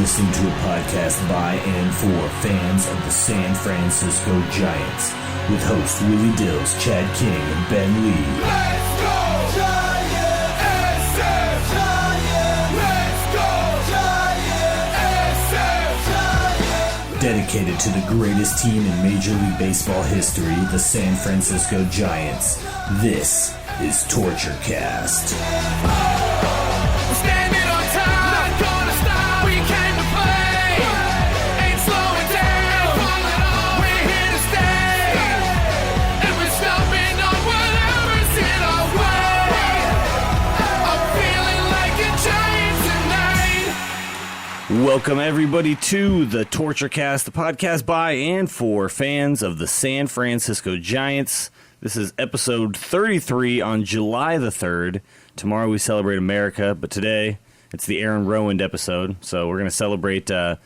listening to a podcast by and for fans of the San Francisco Giants with hosts Willie Dills, Chad King, and Ben Lee. Let's go Giants! SF Giants! Let's go Giants! SF Giants! Dedicated to the greatest team in Major League Baseball history, the San Francisco Giants. This is Torture Cast. Welcome, everybody, to the Torture Cast, the podcast by and for fans of the San Francisco Giants. This is episode 33 on July the 3rd. Tomorrow we celebrate America, but today it's the Aaron Rowand episode. So we're going to celebrate the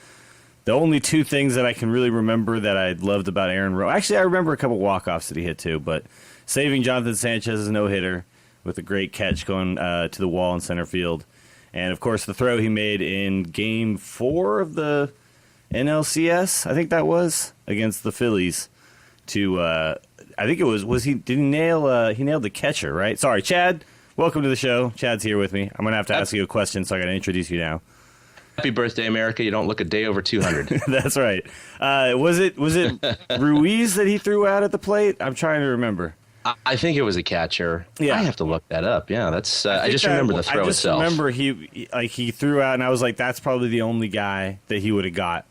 only two things that I can really remember that I loved about Aaron Rowand. Actually, I remember a couple walk-offs that he hit too, but saving Jonathan Sanchez's no-hitter with a great catch going to the wall in center field. And, of course, the throw he made in Game 4 of the NLCS, I think that was, against the Phillies to, I think it was he nailed the catcher, right? Sorry, Chad, welcome to the show. Chad's here with me. I'm going to have to ask you a question, so I got to introduce you now. Happy birthday, America. You don't look a day over 200. That's right. Was it Ruiz that he threw out at the plate? I'm trying to remember. I think it was a catcher. Yeah. I have to look that up. Yeah, that's. I just remember the throw itself. I just remember he threw out, and I was like, that's probably the only guy that he would have got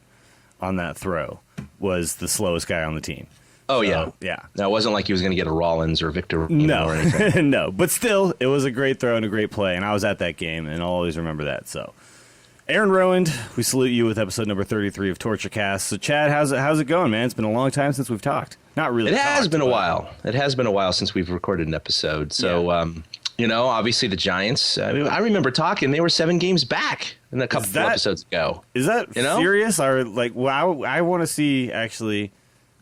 on that throw was the slowest guy on the team. Oh, so, yeah. No, it wasn't like he was going to get a Rollins or Victor or anything. No, but still, it was a great throw and a great play, and I was at that game, and I'll always remember that. So, Aaron Rowand, we salute you with episode number 33 of Torture Cast. So, Chad, how's it going, man? It's been a long time since we've talked. Not really. It has been a while. It has been a while since we've recorded an episode. So, obviously the Giants, I remember talking, they were 7 games back a couple of episodes ago. Is that serious? Or I want to see, actually,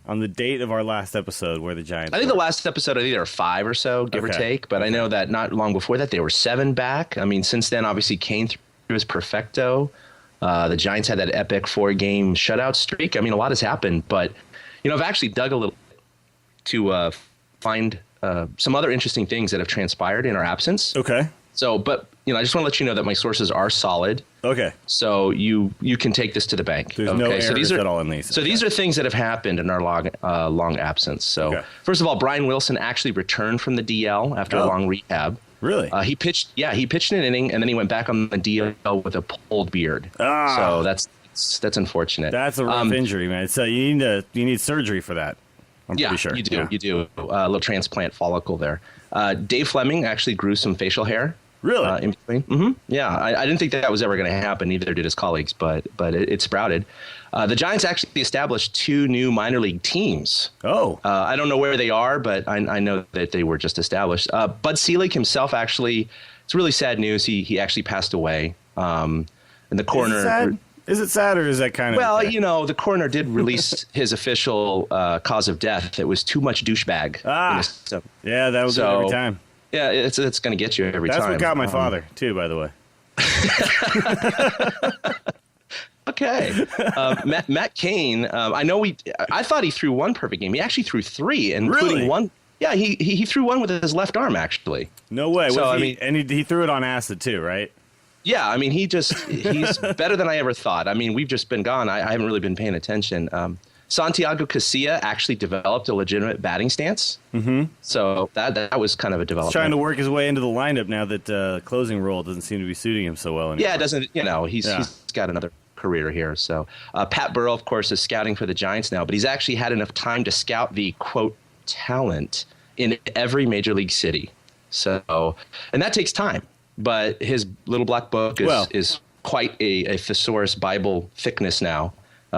on the date of our last episode where the Giants I think the last episode, I think there were 5 or so, give or take. But I know that not long before that, they were 7 back. I mean, since then, obviously, Kane threw his perfecto. The Giants had that epic 4-game shutout streak. I mean, a lot has happened, but I've actually dug a little to find some other interesting things that have transpired in our absence. Okay. So, but I just want to let you know that my sources are solid. Okay. So you can take this to the bank. There's no errors at all in these. So these are things that have happened in our long absence. So First of all, Brian Wilson actually returned from the DL after a long rehab. Really? He pitched an inning, and then he went back on the DL with a pulled beard. So that's unfortunate. That's a rough injury, man. So you need surgery for that. I'm pretty sure. You do. You do. A little transplant follicle there. Dave Fleming actually grew some facial hair. Really? In between. Mm-hmm. Yeah. I didn't think that was ever going to happen. Neither did his colleagues, but it sprouted. The Giants actually established 2 new minor league teams. Oh. I don't know where they are, but I know that they were just established. Bud Selig himself actually, it's really sad news. He actually passed away. And the coroner. Is it sad or is that kind of... Well, the coroner did release his official cause of death. It was too much douchebag. Yeah, that was every time. Yeah, it's going to get you every time. That's what got my father, too, by the way. Okay. Matt Cain, I thought he threw 1 perfect game. He actually threw 3, including 1. Yeah, he threw 1 with his left arm, actually. No way. So, he threw it on acid, too, right? Yeah, I mean, he's better than I ever thought. I mean, we've just been gone. I haven't really been paying attention. Santiago Casilla actually developed a legitimate batting stance. Mm-hmm. So that was kind of a development. He's trying to work his way into the lineup now that closing role doesn't seem to be suiting him so well anymore. Yeah, it doesn't. He's got another career here. So Pat Burrell, of course, is scouting for the Giants now, but he's actually had enough time to scout the, quote, talent in every major league city. So, and that takes time. But his little black book is quite a thesaurus Bible thickness now.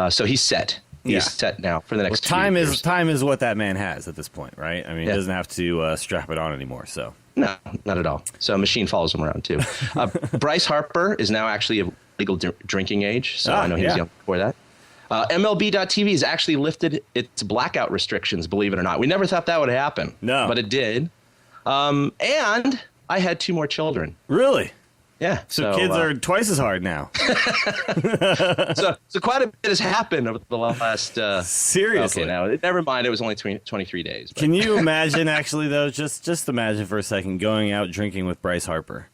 So he's set. He's set now for the next time years. Time is what that man has at this point, right? I mean, he doesn't have to strap it on anymore. So no, not at all. So a machine follows him around, too. Bryce Harper is now actually of legal drinking age. So I know he was young before that. MLB.TV has actually lifted its blackout restrictions, believe it or not. We never thought that would happen. No. But it did. And I had 2 more children. Really? Yeah. So kids are twice as hard now. so quite a bit has happened over the last. Seriously. Okay, now never mind. It was only 23 days. But. Can you imagine, actually, though? Just imagine for a second going out drinking with Bryce Harper.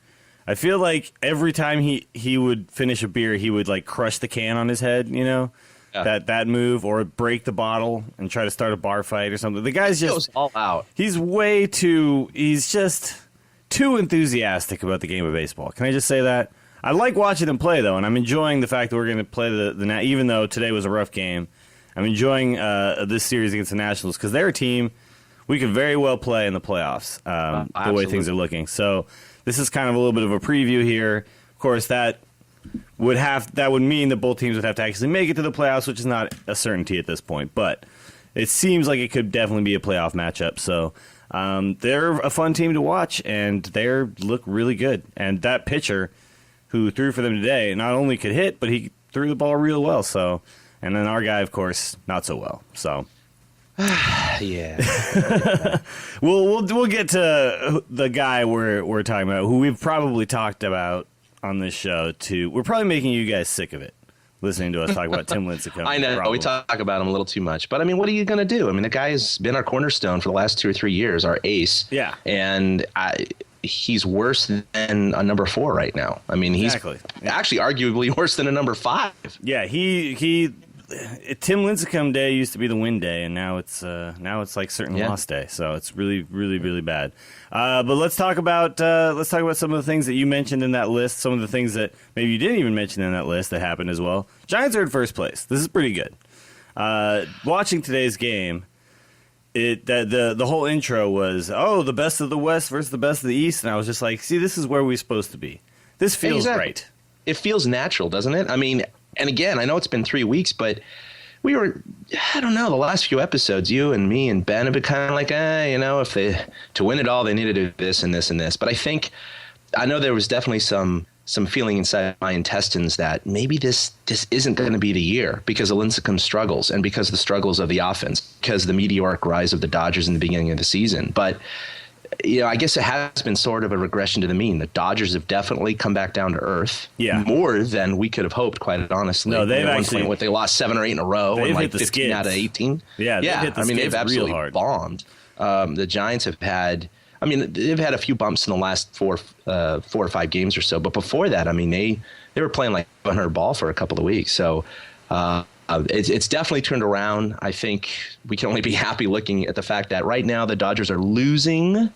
I feel like every time he would finish a beer, he would like crush the can on his head. You know, that move, or break the bottle and try to start a bar fight or something. The guy's just goes all out. He's just too enthusiastic about the game of baseball. Can I just say that? I like watching him play, though, and I'm enjoying the fact that we're going to play the even though today was a rough game. I'm enjoying this series against the Nationals because they're a team we could very well play in the playoffs, the way things are looking. So this is kind of a little bit of a preview here. Of course, that would mean that both teams would have to actually make it to the playoffs, which is not a certainty at this point. But it seems like it could definitely be a playoff matchup. So they're a fun team to watch, and they look really good. And that pitcher who threw for them today not only could hit, but he threw the ball real well. So, and then our guy, of course, not so well. So, yeah, we'll get to the guy we're talking about, who we've probably talked about on this show too. We're probably making you guys sick of it, listening to us talk about Tim Lincecum. I know probably. we talk about him a little too much, but I mean, what are you going to do? I mean, the guy has been our cornerstone for the last 2 or 3 years, our ace. Yeah, and he's worse than a number 4 right now. I mean, he's actually arguably worse than a number 5. Yeah, Tim Lincecum Day used to be the win day, and now it's like certain loss day. So it's really, really, really bad. But let's talk about some of the things that you mentioned in that list. Some of the things that maybe you didn't even mention in that list that happened as well. Giants are in first place. This is pretty good. Watching today's game, the whole intro was the best of the West versus the best of the East, and I was just like, see, this is where we're supposed to be. This feels right. It feels natural, doesn't it? I mean. And again, I know it's been 3 weeks, but we were, I don't know, the last few episodes, you and me and Ben have been kind of like, if to win it all, they need to do this and this and this. But I know there was definitely some feeling inside my intestines that maybe this isn't going to be the year because of Lincecum's struggles and because of the struggles of the offense, because of the meteoric rise of the Dodgers in the beginning of the season. But I guess it has been sort of a regression to the mean. The Dodgers have definitely come back down to earth. Yeah. More than we could have hoped, quite honestly. No, they've actually. They lost 7 or 8 in a row and like 15 skids. out of 18. Yeah, they've absolutely bombed. The Giants have had. They've had a few bumps in the last 4 or 5 games or so. But before that, they were playing like 100 ball for a couple of weeks. So. It's definitely turned around. I think we can only be happy looking at the fact that right now the Dodgers are losing.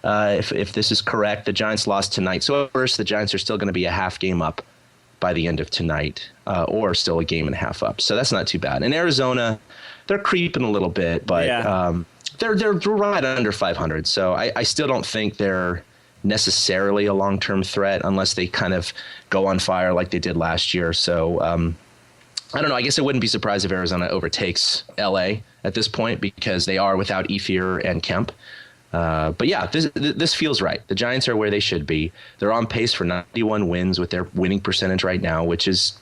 If this is correct, the Giants lost tonight. So at first, the Giants are still going to be a half game up by the end of tonight, or still a game and a half up. So that's not too bad. In Arizona, they're creeping a little bit, but they're right under 500. So I still don't think they're necessarily a long-term threat unless they kind of go on fire like they did last year. So I don't know. I guess I wouldn't be surprised if Arizona overtakes L.A. at this point because they are without Ethier and Kemp. But yeah, this feels right. The Giants are where they should be. They're on pace for 91 wins with their winning percentage right now, which is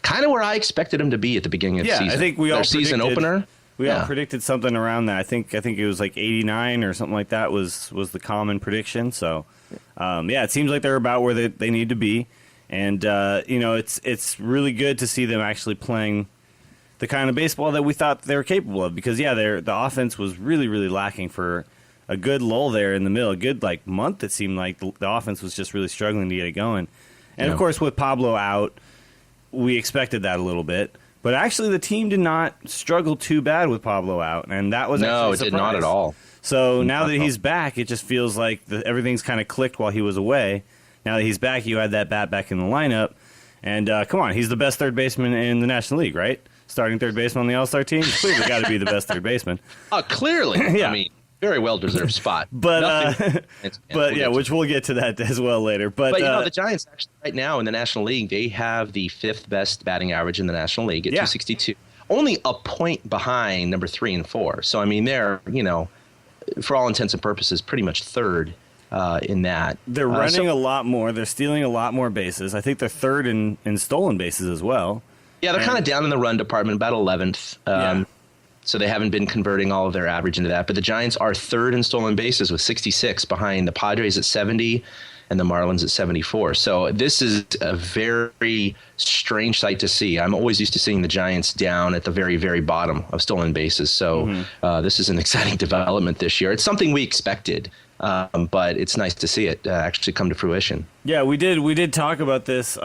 kind of where I expected them to be at the beginning of the season. I think we all season opener. We all predicted something around that. I think it was like 89 or something like that was the common prediction. So it seems like they're about where they need to be. And, it's really good to see them actually playing the kind of baseball that we thought they were capable of. Because, the offense was really, really lacking for a good lull there in the middle. A good, month, it seemed like the offense was just really struggling to get it going. And, of course, with Pablo out, we expected that a little bit. But actually, the team did not struggle too bad with Pablo out. And that was actually a surprise. No, it did not at all. So now that he's back, it just feels like everything's kind of clicked while he was away. Now that he's back, you had that bat back in the lineup. And come on, he's the best third baseman in the National League, right? Starting third baseman on the All-Star team. He's clearly got to be the best third baseman. Clearly. Yeah. Very well-deserved spot. But which we'll get to that as well later. But the Giants actually right now in the National League, they have the 5th best batting average in the National League at 262. Only a point behind number 3 and 4. So, they're, for all intents and purposes, pretty much third. In that. They're running a lot more. They're stealing a lot more bases. I think they're third in stolen bases as well. Yeah, they're kind of down in the run department, about 11th. So they haven't been converting all of their average into that. But the Giants are third in stolen bases with 66 behind the Padres at 70 and the Marlins at 74. So this is a very strange sight to see. I'm always used to seeing the Giants down at the very, very bottom of stolen bases. So this is an exciting development this year. It's something we expected, but it's nice to see it actually come to fruition. Yeah, we did talk about this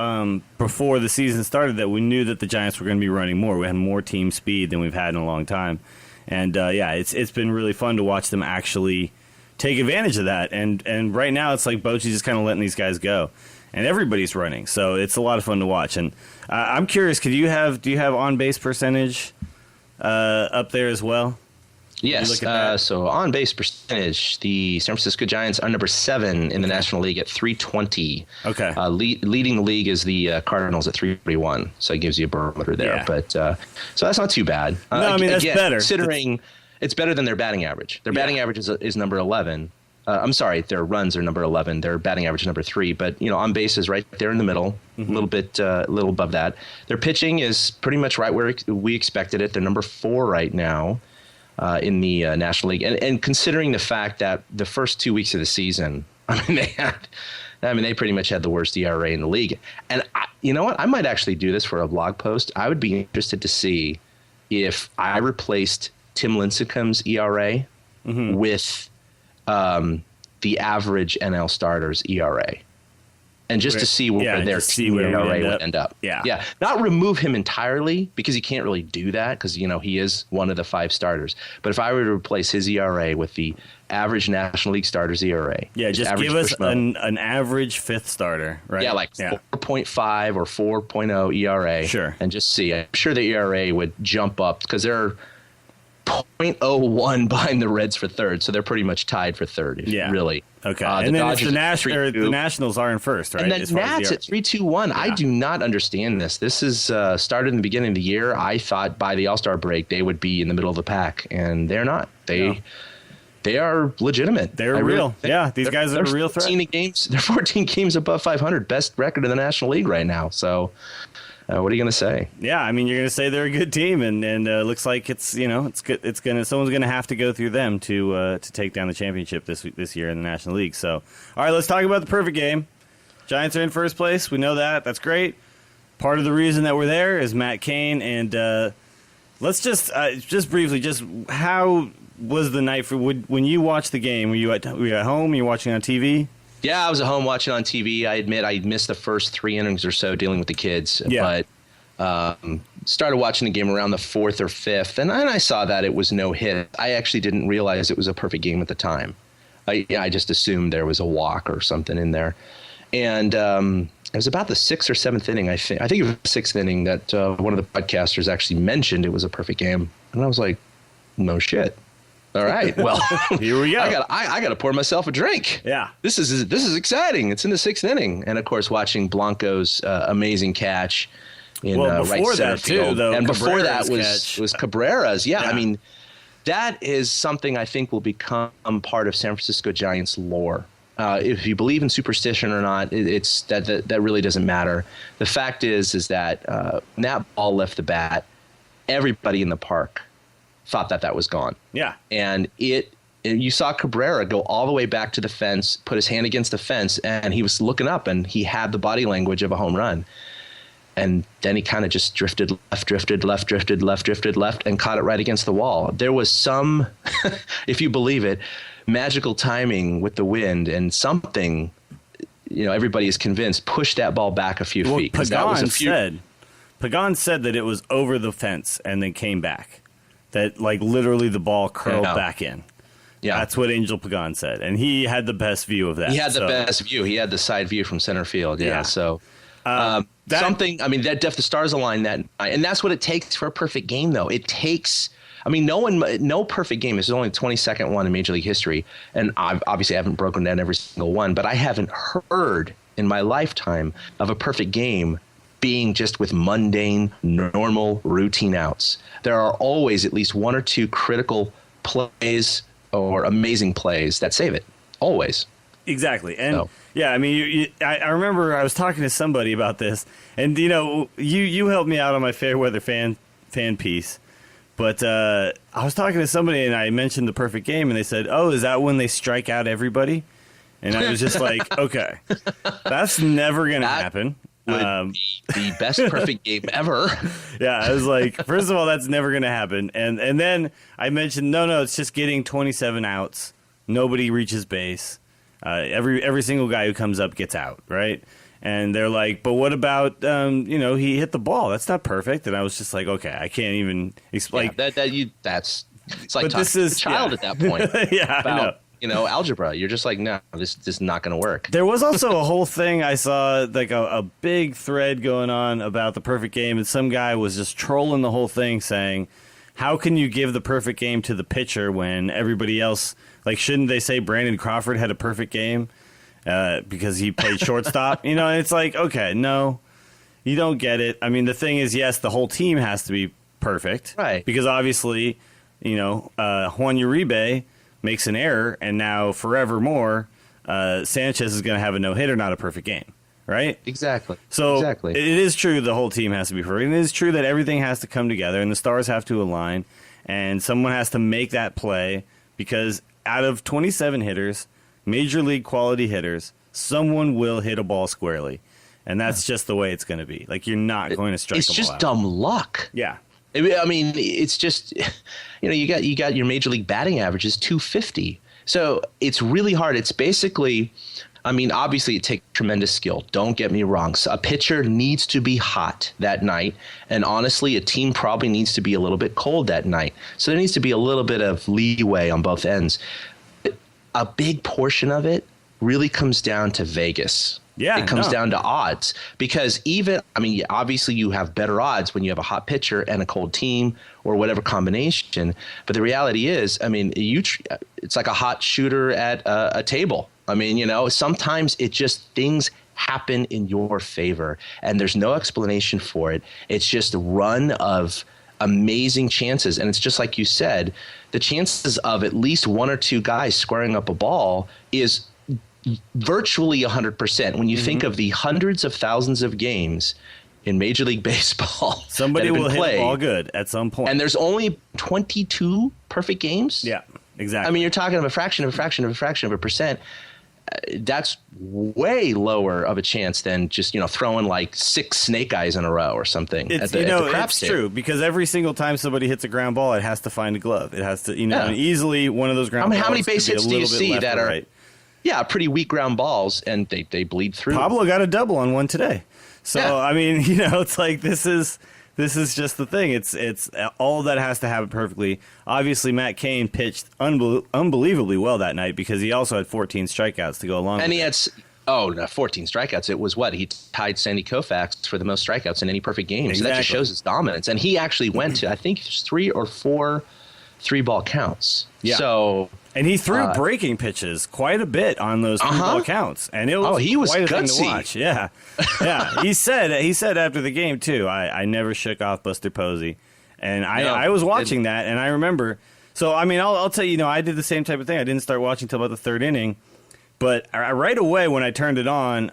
before the season started, that we knew that the Giants were going to be running more. We had more team speed than we've had in a long time. And, it's been really fun to watch them actually take advantage of that. And right now it's like Bochy's just kind of letting these guys go. And everybody's running. So it's a lot of fun to watch. And I'm curious, do you have on-base percentage up there as well? Yes. So on base percentage, the San Francisco Giants are number 7 in the National League at 320. Okay. Leading the league is the Cardinals at 331. So it gives you a barometer there. Yeah. But so that's not too bad. No, I mean, that's better. Considering it's better than their batting average. Their batting average is number 11. I'm sorry, their runs are number 11. Their batting average is number 3. But on base is right there in the middle, a little above that. Their pitching is pretty much right where we expected it. They're number 4 right now. In the National League, and considering the fact that the first 2 weeks of the season, they pretty much had the worst ERA in the league. And you know what? I might actually do this for a blog post. I would be interested to see if I replaced Tim Lincecum's ERA with the average NL starters ERA. And just to see where their team ERA would end up. Yeah. Not remove him entirely, because you can't really do that, because he is one of the 5 starters. But if I were to replace his ERA with the average National League starters ERA, just give us an average 5th starter, right? Yeah, 4.5 or 4.0 ERA. Sure. And just see. I'm sure the ERA would jump up, because they're 0.01 behind the Reds for 3rd, so they're pretty much tied for 3rd. Really. Okay, and then it's the Nationals are in 1st, right? And then Nats at 3-2-1. Yeah. I do not understand this. This is started in the beginning of the year. I thought by the All-Star break they would be in the middle of the pack, and they're not. They are legitimate. They're real. These guys are a real threat. They're 14 games above 500, best record in the National League right now. So. What are you going to say? Yeah, I mean, you're going to say they're a good team, and looks like it's good. Someone's going to have to go through them to take down the championship this year in the National League. So, all right, let's talk about the perfect game. Giants are in first place. We know that. That's great. Part of the reason that we're there is Matt Cain, and let's just briefly, how was the night when you watched the game? Were you at home? Were you watching on TV? Yeah, I was at home watching on TV. I admit I missed the first 3 innings or so dealing with the kids. Yeah. But started watching the game around the 4th or 5th, and I saw that it was no hit. I actually didn't realize it was a perfect game at the time. I just assumed there was a walk or something in there. And it was about the 6th or 7th inning, I think. I think it was the 6th inning that one of the podcasters actually mentioned it was a perfect game. And I was like, no shit. All right. Well, here we go. I got to pour myself a drink. Yeah. This is exciting. It's in the 6th inning, and of course, watching Blanco's amazing catch in right center field. And before that was Cabrera's. Yeah. I mean, that is something I think will become part of San Francisco Giants lore. If you believe in superstition or not, it's that really doesn't matter. The fact is that when that ball left the bat, everybody in the park thought that was gone. Yeah. And you saw Cabrera go all the way back to the fence, put his hand against the fence, and he was looking up, and he had the body language of a home run. And then he kind of just drifted left, and caught it right against the wall. There was some, if you believe it, magical timing with the wind, and something, everybody is convinced, pushed that ball back a few feet. Pagan said that it was over the fence and then came back. That literally the ball curled back in. Yeah, that's what Angel Pagan said, and he had the best view of that. He had the best view. He had the side view from center field. Yeah. So something. I mean, the stars aligned that night, and that's what it takes for a perfect game. Though it takes. I mean, no perfect game. This is only the 22nd one in Major League history, and I haven't broken down every single one, but I haven't heard in my lifetime of a perfect game being just with mundane, normal, routine outs. There are always at least 1 or 2 critical plays or amazing plays that save it. Always. Exactly. And yeah, I mean, I remember I was talking to somebody about this, and you helped me out on my fair weather fan piece. But I was talking to somebody, and I mentioned the perfect game, and they said, "Oh, is that when they strike out everybody?" And I was just like, okay, that's never going to happen. Would be the best perfect game ever. Yeah, I was like, first of all, that's never going to happen. And then I mentioned, no, it's just getting 27 outs. Nobody reaches base. Every single guy who comes up gets out, right? And they're like, but what about, he hit the ball. That's not perfect. And I was just like, okay, I can't even explain. Yeah, it's like talking to a child at that point. Yeah, about, algebra. You're just like, no, this is not going to work. There was also a whole thing I saw, like a big thread going on about the perfect game, and some guy was just trolling the whole thing saying, how can you give the perfect game to the pitcher when everybody else, like, shouldn't they say Brandon Crawford had a perfect game because he played shortstop? And it's like, okay, no, you don't get it. I mean, the thing is, yes, the whole team has to be perfect. Right. Because obviously, Juan Uribe makes an error, and now forevermore, Sanchez is going to have a no-hitter, not a perfect game, right? Exactly. So exactly. It is true the whole team has to be perfect. It is true that everything has to come together, and the stars have to align, and someone has to make that play, because out of 27 hitters, major league quality hitters, someone will hit a ball squarely, and that's just the way it's going to be. Like, you're not going to strike. It's them just all out. dumb luck. Yeah. I mean, it's just, you got your major league batting average is 250. So it's really hard. It's basically, I mean, obviously it takes tremendous skill. Don't get me wrong. So a pitcher needs to be hot that night. And honestly, a team probably needs to be a little bit cold that night. So there needs to be a little bit of leeway on both ends. A big portion of it really comes down to Vegas. Yeah, it comes down to odds, because obviously you have better odds when you have a hot pitcher and a cold team or whatever combination. But the reality is, I mean, it's like a hot shooter at a table. I mean, sometimes things happen in your favor, and there's no explanation for it. It's just a run of amazing chances. And it's just like you said, the chances of at least one or two guys squaring up a ball is virtually 100%. When you think of the hundreds of thousands of games in Major League Baseball, somebody will hit the ball good at some point. And there's only 22 perfect games. Yeah, exactly. I mean, you're talking of a fraction of a percent. That's way lower of a chance than just throwing like 6 snake eyes in a row or something. It's it's true, because every single time somebody hits a ground ball, it has to find a glove. It has to, and easily one of those ground balls. How many base hits do you see that are? Right. Yeah, pretty weak ground balls, and they bleed through. Pablo got a double on one today. So, yeah. I mean, it's like this is just the thing. It's all of that has to happen perfectly. Obviously, Matt Cain pitched unbelievably well that night, because he also had 14 strikeouts to go along with it. And he had 14 strikeouts. It was he tied Sandy Koufax for the most strikeouts in any perfect game. Exactly. So that just shows his dominance. And he actually went to, I think, 3 or 4 3-ball counts. Yeah. So... And he threw breaking pitches quite a bit on those 3-ball counts, and it was he was quite a gutsy. thing to watch. Yeah, yeah. He said after the game too, I never shook off Buster Posey, and I was watching that, and I remember. So I mean, I'll tell you, I did the same type of thing. I didn't start watching until about the 3rd inning, but right away when I turned it on,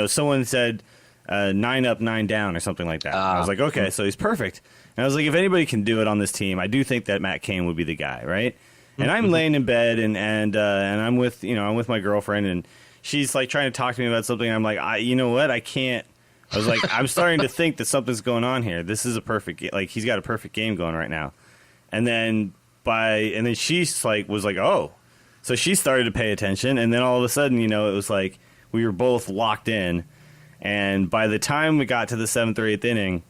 someone said 9 up, 9 down, or something like that. I was like, okay, so he's perfect. And I was like, if anybody can do it on this team, I do think that Matt Cain would be the guy, right? And I'm laying in bed, and I'm with my girlfriend, and she's like trying to talk to me about something. And I'm like, you know what? I can't. I was like, I'm starting to think that something's going on here. This is a perfect, like, he's got a perfect game going right now. And then she's like, was like, oh, so she started to pay attention, and then all of a sudden, it was like we were both locked in, and by the time we got to the 7th or 8th inning,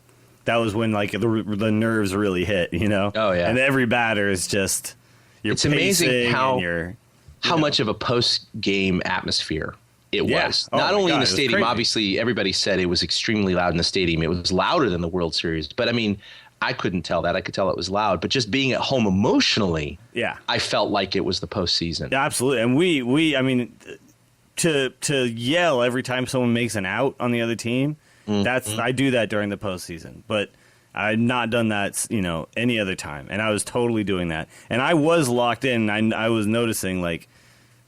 that was when like the nerves really hit, Oh yeah, and every batter is just. It's amazing how much of a post-game atmosphere it was. Not only in the stadium, obviously everybody said it was extremely loud in the stadium. It was louder than the World Series. But I mean, I couldn't tell that. I could tell it was loud. But just being at home emotionally, I felt like it was the postseason. Yeah, absolutely. And we I mean, to yell every time someone makes an out on the other team, I do that during the postseason. But I'd not done that, any other time, and I was totally doing that. And I was locked in. I was noticing, like,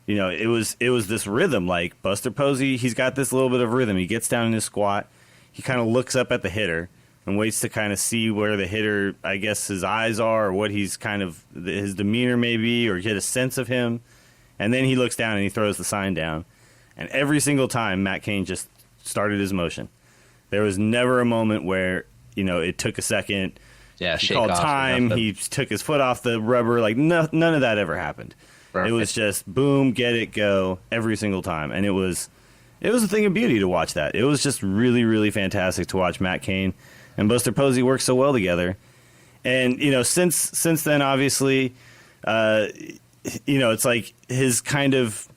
it was this rhythm. Like Buster Posey, he's got this little bit of rhythm. He gets down in his squat, he kind of looks up at the hitter and waits to kind of see where the hitter, I guess, his eyes are, or what he's kind of his demeanor may be, or get a sense of him. And then he looks down and he throws the sign down. And every single time, Matt Cain just started his motion. There was never a moment where, it took a second. Yeah, he called time. He took his foot off the rubber. Like, none of that ever happened. Perfect. It was just boom, get it, go every single time. And it was a thing of beauty to watch that. It was just really, really fantastic to watch Matt Cain and Buster Posey work so well together. And, since then, obviously, it's like his kind of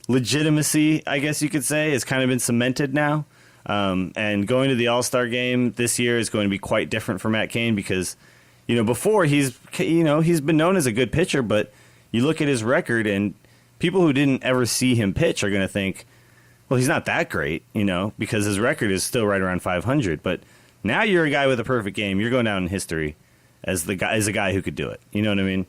legitimacy, I guess you could say, has kind of been cemented now. And going to the All-Star game this year is going to be quite different for Matt Cain because, before he's been known as a good pitcher, but you look at his record and people who didn't ever see him pitch are going to think, well, he's not that great, because his record is still right around 500. But now you're a guy with a perfect game. You're going down in history as a guy who could do it. You know what I mean?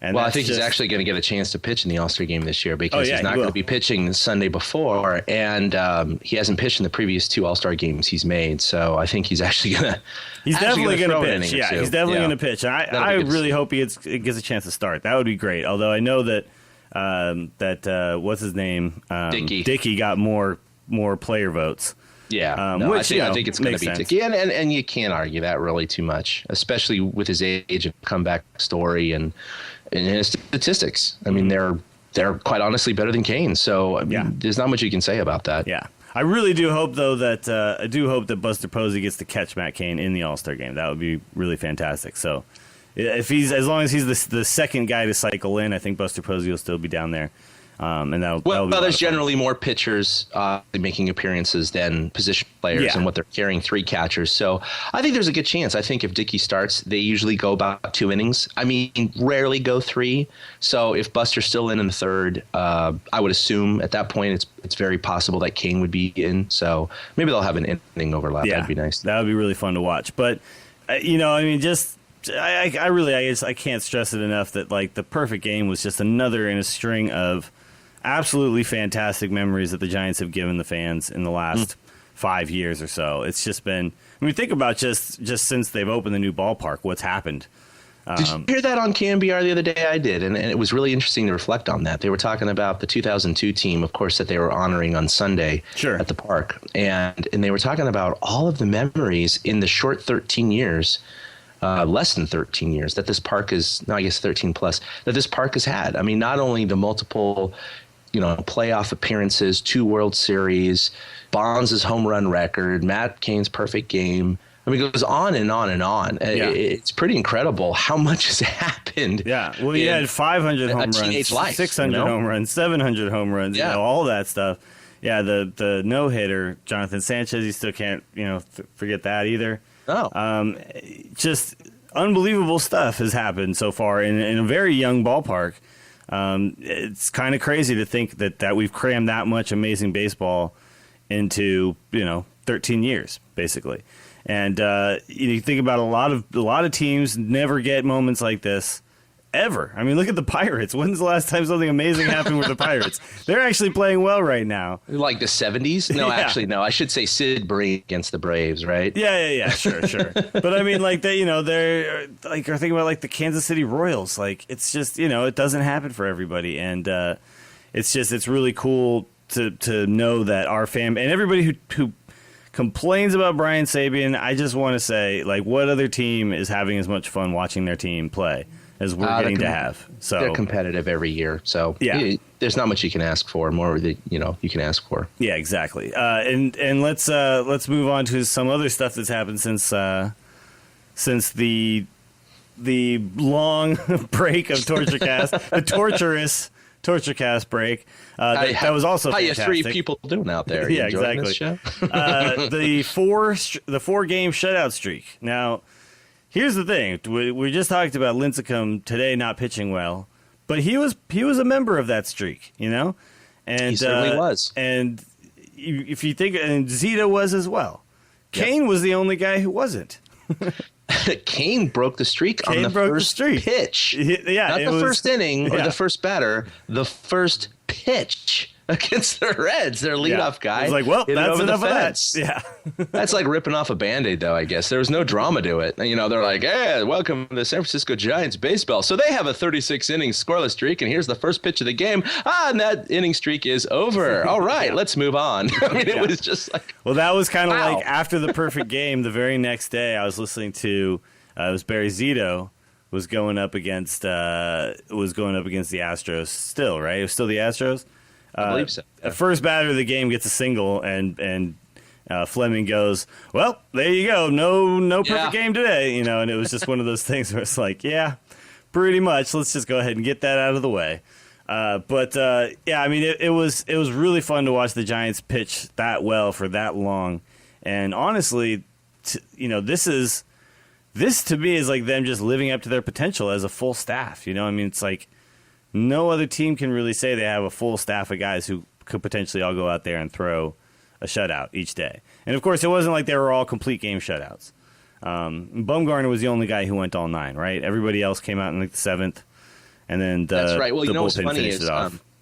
And I think he's actually going to get a chance to pitch in the All-Star game this year because he's not going to be pitching the Sunday before, and he hasn't pitched in the previous 2 All-Star games he's made. So I think he's actually going to. He's definitely going to pitch. Yeah, he's definitely going to pitch. And I really hope he gets a chance to start. That would be great. Although I know that what's his name, Dickey got more player votes. Yeah, which, I think it's going to be Dickey, and you can't argue that really too much, especially with his age of comeback story and his statistics. I mean, they're quite honestly better than Cain. So there's not much you can say about that. Yeah, I really do hope though that Buster Posey gets to catch Matt Cain in the All-Star game. That would be really fantastic. So as long as he's the second guy to cycle in, I think Buster Posey will still be down there. And that'll be there's generally more pitchers making appearances than position players and what they're carrying 3 catchers. So I think there's a good chance. I think if Dickey starts, they usually go about 2 innings. I mean, rarely go 3. So if Buster's still in the third, I would assume at that point it's very possible that Cain would be in. So maybe they'll have an inning overlap. Yeah, that'd be nice. That would be really fun to watch. But I can't stress it enough that like the perfect game was just another in a string of absolutely fantastic memories that the Giants have given the fans in the last 5 years or so. It's just been, think about just since they've opened the new ballpark, what's happened. Did you hear that on KMBR the other day? I did, and it was really interesting to reflect on that. They were talking about the 2002 team, of course, that they were honoring on Sunday at the park, and they were talking about all of the memories in the short 13 years, less than 13 years, that this park is, no, I guess 13 plus, that this park has had. I mean, not only the multiple playoff appearances, 2 World Series, Bonds' home run record, Matt Cain's perfect game. I mean, it goes on and on and on. Yeah. It's pretty incredible how much has happened. Yeah. Well, he had 500 home runs, life, 600 home runs, 700 home runs, all that stuff. Yeah, the no-hitter, Jonathan Sanchez, you still can't, forget that either. Oh. Just unbelievable stuff has happened so far in a very young ballpark. It's kind of crazy to think that we've crammed that much amazing baseball into 13 years basically, and you think about a lot of teams never get moments like this ever. I mean, look at the Pirates. When's the last time something amazing happened with the Pirates? They're actually playing well right now. Like the 70s? No, actually, no. I should say Sid Breen against the Braves, right? Yeah. Sure. But I mean, like they're like, are thinking about like the Kansas City Royals. Like, it's just, it doesn't happen for everybody, and it's really cool to know that our fam and everybody who complains about Brian Sabian. I just want to say, like, what other team is having as much fun watching their team play as we're getting to have? So they're competitive every year. So there's not much you can ask for, more that you can ask for. Yeah, exactly. And let's move on to some other stuff that's happened since the long break of TortureCast, the torturous TortureCast break. That was also fantastic. How you 3 people doing out there? Yeah, exactly. This show? The 4-game shutout streak. Now, here's the thing. We just talked about Lincecum today not pitching well, but he was a member of that streak, And he certainly was. And if you think, and Zeta was as well. Cain was the only guy who wasn't. Cain broke the streak on the first pitch. Yeah, not the first inning or the first batter, the first pitch against the Reds, their leadoff guy. It's like, well, that's enough of that. Yeah. That's like ripping off a Band-Aid, though, I guess. There was no drama to it. You know, they're like, hey, welcome to the San Francisco Giants baseball. So they have a 36-inning scoreless streak, and here's the first pitch of the game. And that inning streak is over. All right, let's move on. I mean, it was just like... Well, that was kind of like after the perfect game, the very next day, I was listening to, it was Barry Zito was going up against the Astros still, right? It was still the Astros? I believe so. The first batter of the game gets a single, and Fleming goes, well, there you go. No perfect game today, you know. And it was just one of those things where it's like, yeah, pretty much. Let's just go ahead and get that out of the way. But I mean, it was really fun to watch the Giants pitch that well for that long. And honestly, this to me is like them just living up to their potential as a full staff. You know, I mean, it's like, no other team can really say they have a full staff of guys who could potentially all go out there and throw a shutout each day. And, of course, it wasn't like they were all complete game shutouts. Bumgarner was the only guy who went all 9, right? Everybody else came out in like the 7th. And then that's right. Well, you know what's funny is,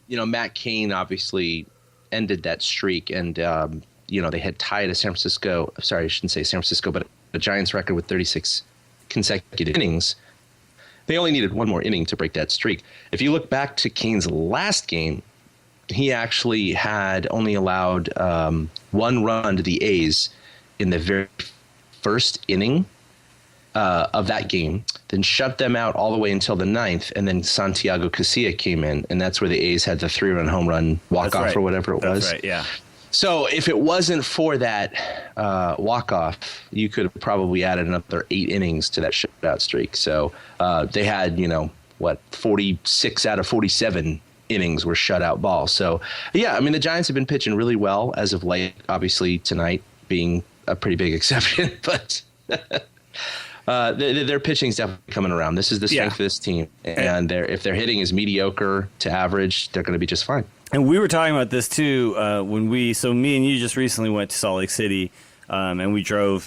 Matt Cain obviously ended that streak. And, they had tied a San Francisco – sorry, I shouldn't say San Francisco, but a Giants record with 36 consecutive innings. They only needed one more inning to break that streak. If you look back to Cain's last game, he actually had only allowed 1 run to the A's in the very first inning of that game, then shut them out all the way until the 9th, and then Santiago Casilla came in, and that's where the A's had the 3-run home run walk-off or whatever it was. That's right, yeah. So if it wasn't for that walk-off, you could have probably added another 8 innings to that shutout streak. So they had, 46 out of 47 innings were shutout balls. So, yeah, I mean, the Giants have been pitching really well as of late, obviously tonight being a pretty big exception. But their pitching's definitely coming around. This is the strength of this team. And if their hitting is mediocre to average, they're going to be just fine. And we were talking about this, too, so me and you just recently went to Salt Lake City, and we drove,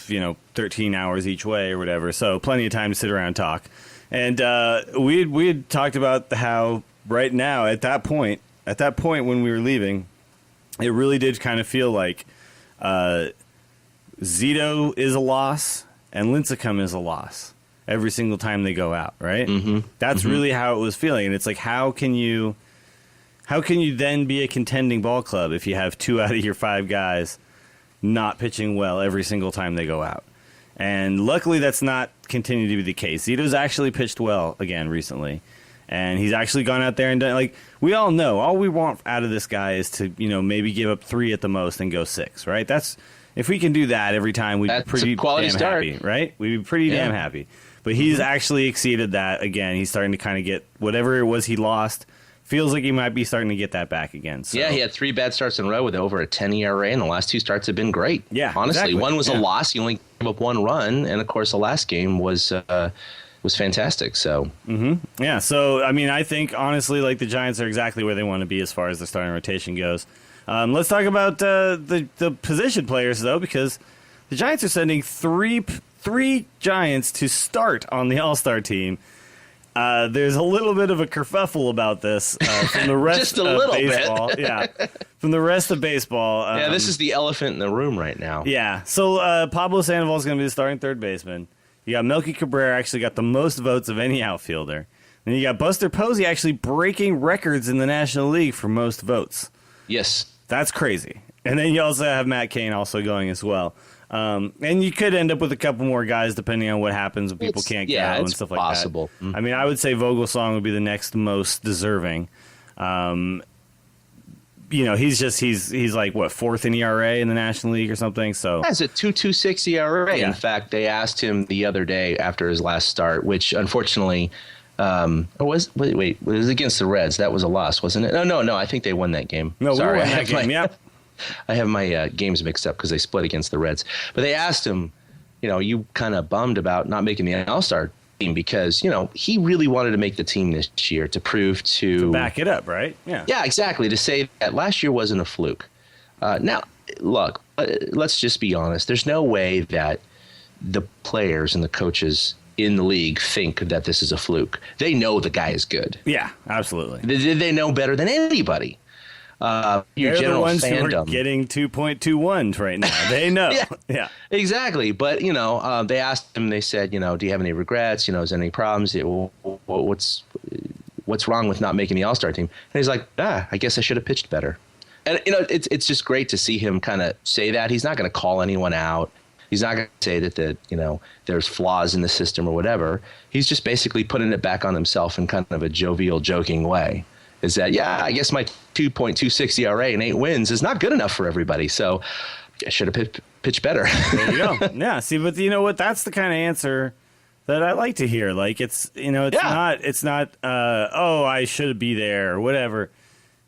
13 hours each way or whatever, so plenty of time to sit around and talk. And we had talked about how right now, at that point when we were leaving, it really did kind of feel like Zito is a loss and Lincecum is a loss every single time they go out, right? Mm-hmm. That's really how it was feeling. And it's like, how can you then be a contending ball club if you have 2 out of your 5 guys not pitching well every single time they go out? And luckily that's not continued to be the case. Zito's actually pitched well again recently. And he's actually gone out there and done, like, we all know, all we want out of this guy is to, maybe give up 3 at the most and go 6, right? If we can do that every time, we'd be pretty damn happy, right? We'd be pretty damn happy. But he's actually exceeded that again. He's starting to kind of get whatever it was he lost. Feels like he might be starting to get that back again. So. Yeah, he had 3 bad starts in a row with over a 10 ERA, and the last 2 starts have been great. Yeah, honestly, exactly. One was a loss. He only gave up 1 run, and of course, the last game was fantastic. So, yeah. So, I mean, I think honestly, like the Giants are exactly where they want to be as far as the starting rotation goes. Let's talk about the position players though, because the Giants are sending three Giants to start on the All-Star team. There's a little bit of a kerfuffle about this from the rest Just a of little baseball. bit. Yeah, from the rest of baseball. Yeah, this is the elephant in the room right now. Yeah, so Pablo Sandoval is going to be the starting third baseman. You got Melky Cabrera actually got the most votes of any outfielder. Then you got Buster Posey actually breaking records in the National League for most votes. Yes. That's crazy. And then you also have Matt Cain also going as well. And you could end up with a couple more guys depending on what happens when people can't go and stuff possible. like that. Mm-hmm. I mean, I would say Vogelsong would be the next most deserving. He's like, what, 4th in ERA in the National League or something? So that's a 2.26 ERA. Yeah. In fact, they asked him the other day after his last start, which unfortunately was against the Reds. That was a loss, wasn't it? No. I think they won that game. No, Sorry, we won that game. Yeah. I have my games mixed up because they split against the Reds. But they asked him, you kind of bummed about not making the All-Star team because, he really wanted to make the team this year to prove to back it up, right? Yeah. Yeah, exactly. To say that last year wasn't a fluke. Now, look, let's just be honest. There's no way that the players and the coaches in the league think that this is a fluke. They know the guy is good. Yeah, absolutely. They know better than anybody. your They're general the ones fandom. who are getting 2.21 right now. They know. Yeah, exactly. But they asked him. They said, do you have any regrets? Is there any problems? What's wrong with not making the All-Star team? And he's like, I guess I should have pitched better. And it's just great to see him kind of say that. He's not going to call anyone out. He's not going to say that there's flaws in the system or whatever. He's just basically putting it back on himself in kind of a jovial, joking way. Is that, I guess my 2.26 ERA and 8 wins is not good enough for everybody. So I should have pitched better. There you go. Yeah. See, but you know what? That's the kind of answer that I like to hear. Like it's not, I should be there or whatever.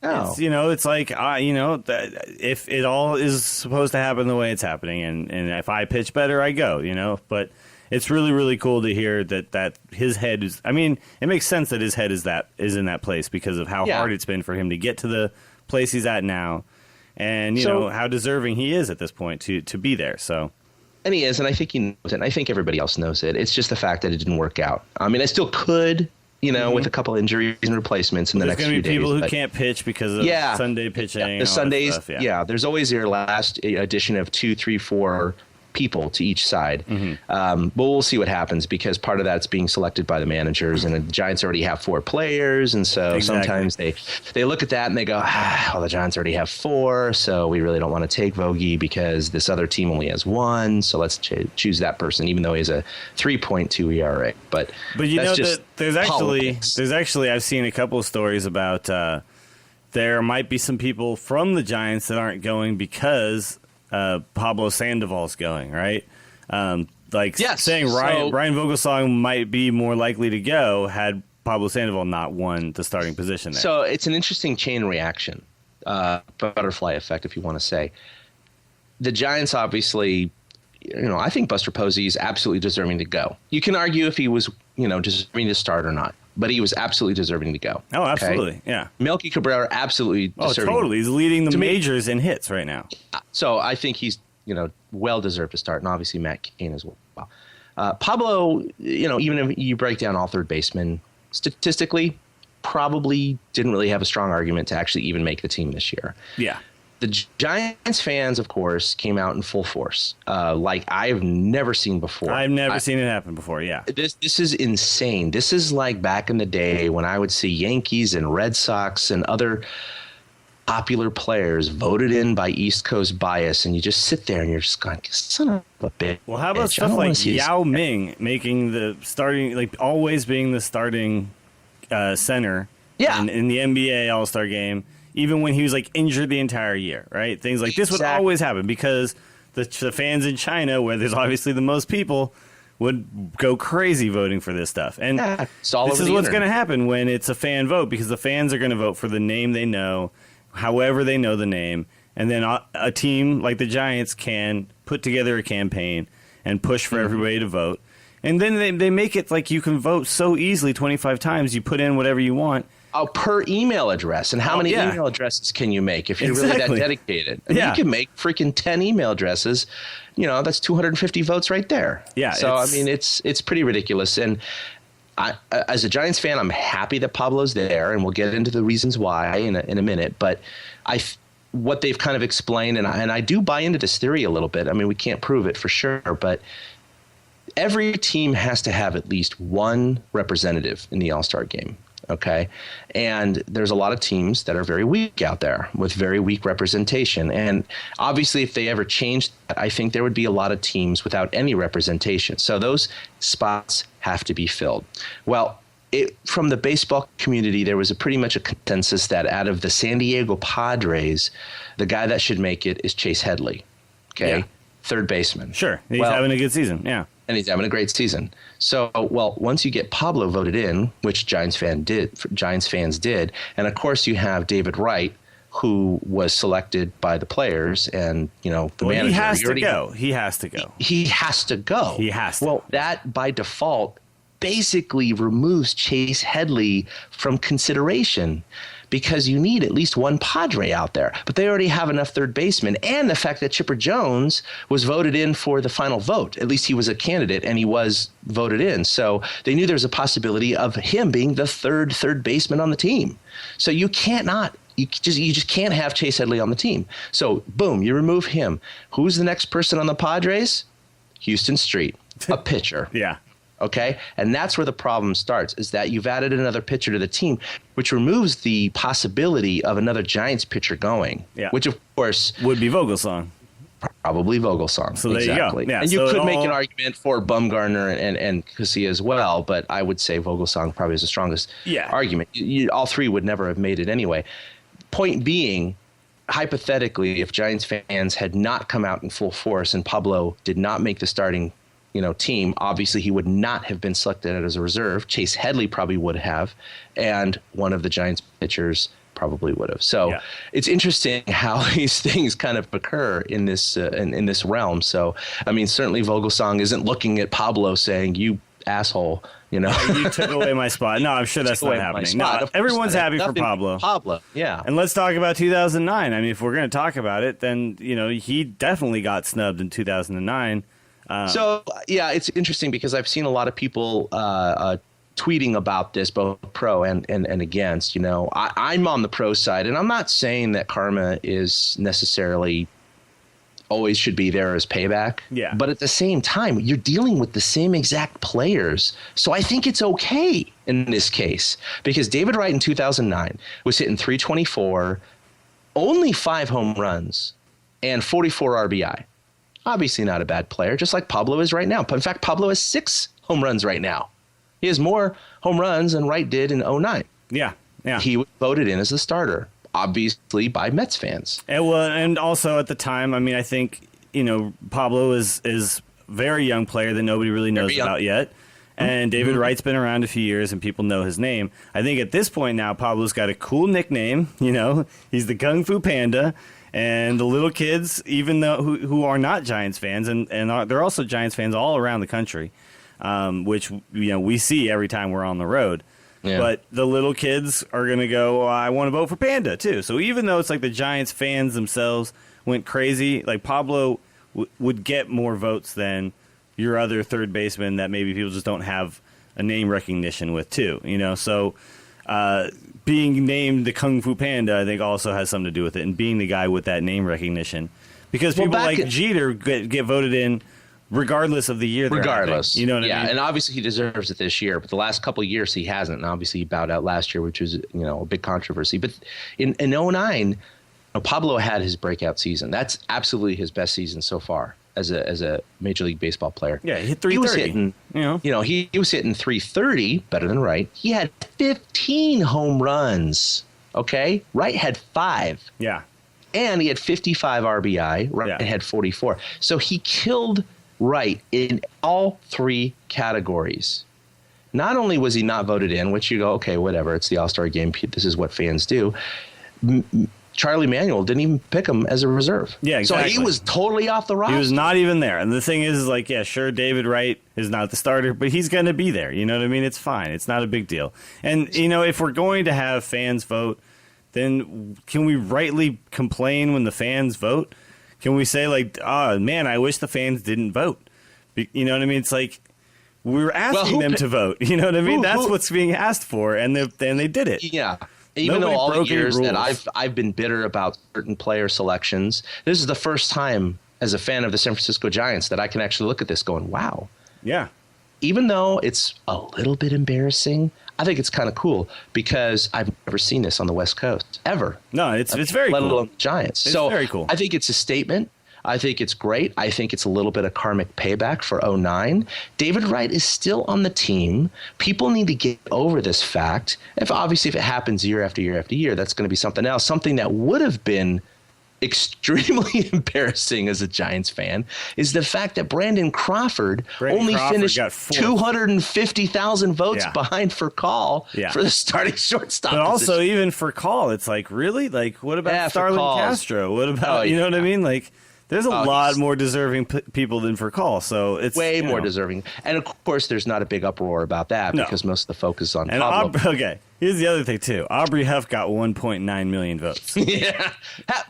No. It's like, if it all is supposed to happen the way it's happening, and if I pitch better, I go, but it's really, really cool to hear that his head is, it makes sense that his head is in that place because of how hard it's been for him to get to the place he's at now, and, how deserving he is at this point to be there, so. And he is, and I think he knows it, and I think everybody else knows it. It's just the fact that it didn't work out. I still could, with a couple injuries and replacements in the next few days. There's going to be people who can't pitch because of Sunday pitching. The Sundays, there's always your last addition of 2, 3, 4 people to each side. But we'll see what happens because part of that's being selected by the managers, and the Giants already have 4 players, and so sometimes they look at that and they go, the Giants already have 4, so we really don't want to take Vogie because this other team only has 1, so let's choose that person, even though he has a 3.2 ERA. But there's actually I've seen a couple of stories about there might be some people from the Giants that aren't going because Pablo Sandoval's going, right? Ryan Vogelsong might be more likely to go had Pablo Sandoval not won the starting position there. So it's an interesting chain reaction, butterfly effect, if you want to say. The Giants obviously, I think Buster Posey is absolutely deserving to go. You can argue if he was, deserving to start or not, but he was absolutely deserving to go. Oh, absolutely, okay? Yeah. Melky Cabrera absolutely deserving. Oh, totally. He's leading the majors in hits right now. So I think he's, well deserved to start, and obviously Matt Cain as well. Pablo, even if you break down all third basemen, statistically, probably didn't really have a strong argument to actually even make the team this year. Yeah. The Giants fans, of course, came out in full force, like I've never seen before. I've never seen it happen before, yeah. This is insane. This is like back in the day when I would see Yankees and Red Sox and other popular players voted in by East Coast bias, and you just sit there and you're just going, son of a bitch. Well, how about stuff like Yao Ming making the starting, like always being the starting center in the NBA All-Star game, even when he was like injured the entire year, right? Things like this would always happen because the fans in China, where there's obviously the most people, would go crazy voting for this stuff. And this is what's going to happen when it's a fan vote, because the fans are going to vote for the name they know, however they know the name, and then a team like the Giants can put together a campaign and push for everybody to vote. And then they make it like you can vote so easily 25 times. You put in whatever you want. Oh, per email address. And how many email addresses can you make if you're really that dedicated? You can make freaking 10 email addresses. That's 250 votes right there. Yeah. So, it's pretty ridiculous. And I, as a Giants fan, I'm happy that Pablo's there, and we'll get into the reasons why in a minute. But what they've kind of explained, and I do buy into this theory a little bit. We can't prove it for sure, but every team has to have at least one representative in the All-Star game. Okay. And there's a lot of teams that are very weak out there with very weak representation. And obviously, if they ever changed that, I think there would be a lot of teams without any representation. So those spots have to be filled. Well, from the baseball community, there was pretty much a consensus that out of the San Diego Padres, the guy that should make it is Chase Headley. Okay. Yeah. Third baseman. Sure. He's having a good season. Yeah. And he's having a great season. So, once you get Pablo voted in, which Giants fans did, and of course you have David Wright, who was selected by the players, and the manager. He has to go. He has to go. He has to go. He has to. Well, that by default basically removes Chase Headley from consideration, because you need at least one Padre out there. But they already have enough third basemen. And the fact that Chipper Jones was voted in for the final vote. At least he was a candidate, and he was voted in. So they knew there was a possibility of him being the third baseman on the team. So you can't not You just can't have Chase Headley on the team. So, boom, you remove him. Who's the next person on the Padres? Houston Street, a pitcher. Yeah. Okay? And that's where the problem starts, is that you've added another pitcher to the team, which removes the possibility of another Giants pitcher going. Yeah. Which, of course, would be Vogelsong. Probably Vogelsong. So there exactly. you go. Yeah, and you could make an argument for Bumgarner and Casilla as well, but I would say Vogelsong probably is the strongest argument. All three would never have made it anyway. Point being, hypothetically, if Giants fans had not come out in full force and Pablo did not make the starting team, obviously he would not have been selected as a reserve. Chase Headley probably would have, and one of the Giants pitchers probably would have. So it's interesting how these things kind of occur in this in this realm. So I mean, certainly Vogelsong isn't looking at Pablo saying, "You asshole," you took away my spot. No, I'm sure that's not happening. No, everyone's happy for Pablo. Yeah. And let's talk about 2009. I mean, if we're going to talk about it, then he definitely got snubbed in 2009. So it's interesting because I've seen a lot of people tweeting about this, both pro and against. I'm on the pro side, and I'm not saying that karma is necessarily always should be there as payback. Yeah. But at the same time, you're dealing with the same exact players. So I think it's okay in this case, because David Wright in 2009 was hitting 324, only 5 home runs, and 44 RBI. Obviously not a bad player, just like Pablo is right now. In fact, Pablo has 6 home runs right now. He has more home runs than Wright did in 2009. Yeah. He was voted in as the starter, obviously by Mets fans. And also at the time, I mean, I think, Pablo is a very young player that nobody really knows about yet. And David Wright's been around a few years and people know his name. I think at this point now, Pablo's got a cool nickname. He's the Kung Fu Panda. And the little kids, even though who are not Giants fans, and they're also Giants fans all around the country, which we see every time we're on the road. Yeah. But the little kids are going to go, I want to vote for Panda, too. So even though it's like the Giants fans themselves went crazy, like Pablo would get more votes than your other third baseman that maybe people just don't have a name recognition with, too. So being named the Kung Fu Panda, I think, also has something to do with it, and being the guy with that name recognition. Because people like Jeter get voted in regardless of the year. Regardless. You know what I mean? Yeah, and obviously he deserves it this year, but the last couple of years he hasn't, and obviously he bowed out last year, which was a big controversy. But in 2009, Pablo had his breakout season. That's absolutely his best season so far as a Major League Baseball player. Yeah, he hit 330. He was hitting 330, better than Wright. He had 15 home runs. Okay, Wright had 5. Yeah, and he had 55 RBI. Wright had 44. So he killed Wright in all 3 categories. Not only was he not voted in, which you go, okay, whatever, it's the All-Star game. This is what fans do. Charlie Manuel didn't even pick him as a reserve. Yeah, exactly. So he was totally off the roster. He was not even there. And the thing is like, yeah, sure, David Wright is not the starter, but he's going to be there. You know what I mean? It's fine. It's not a big deal. And, if we're going to have fans vote, then can we rightly complain when the fans vote? Can we say, like, oh, man, I wish the fans didn't vote? You know what I mean? It's like we were asking them to vote. You know what I mean? That's what's being asked for, and they did it. Yeah. Even though all the years that I've been bitter about certain player selections, this is the first time as a fan of the San Francisco Giants that I can actually look at this going, wow. Yeah. Even though it's a little bit embarrassing, I think it's kind of cool because I've never seen this on the West Coast ever. No, it's very cool. Let alone Giants. It's very cool. I think it's a statement. I think it's great. I think it's a little bit of karmic payback for 2009. David Wright is still on the team. People need to get over this fact. If it happens year after year after year, that's going to be something else. Something that would have been extremely embarrassing as a Giants fan is the fact that Brandon Crawford finished 250,000 votes behind Furcal for the starting shortstop. But also, even Furcal, it's like, really? Like, what about Starlin Castro? What about, you know what I mean? Like, there's a lot more deserving people than Furcal, so it's way more deserving. And of course, there's not a big uproar about that because most of the focus is on Pablo. Okay, here's the other thing too. Aubrey Huff got 1.9 million votes. Yeah,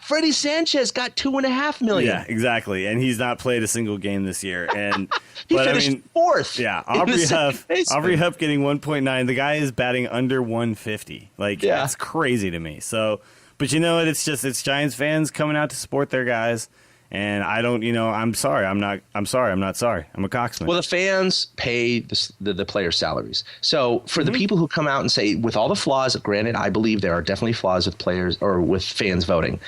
Freddie Sanchez got 2.5 million. Yeah, exactly, and he's not played a single game this year. And he finished 4th. Yeah, Aubrey Huff getting 1.9. The guy is batting under 150. Like that's crazy to me. So. But you know what? It's Giants fans coming out to support their guys. And I don't, I'm sorry. I'm not sorry. I'm a Coxman. Well, the fans pay the players' salaries. So for the people who come out and say, with all the flaws, granted, I believe there are definitely flaws with players or with fans voting,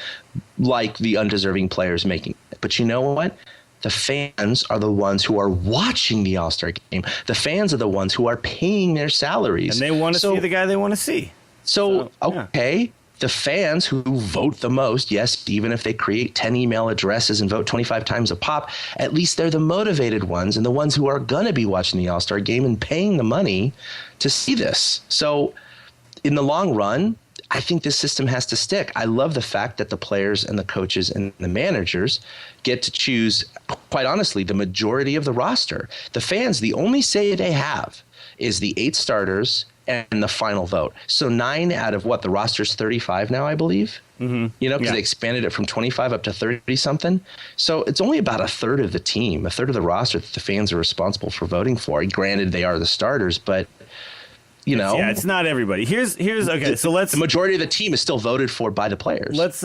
like the undeserving players making it. But you know what? The fans are the ones who are watching the All-Star game. The fans are the ones who are paying their salaries. And they want to see the guy they want to see. So okay. The fans who vote the most, yes, even if they create 10 email addresses and vote 25 times a pop, at least they're the motivated ones and the ones who are going to be watching the All-Star game and paying the money to see this. So in the long run, I think this system has to stick. I love the fact that the players and the coaches and the managers get to choose, quite honestly, the majority of the roster. The fans, the only say they have is the 8 starters and the final vote. So 9 out of the roster's 35 now, I believe. Mm-hmm. Because they expanded it from 25 up to 30 something. So it's only about a third of the team, a third of the roster that the fans are responsible for voting for. Granted, they are the starters, but it's not everybody. Here's okay. So the majority of the team is still voted for by the players. Let's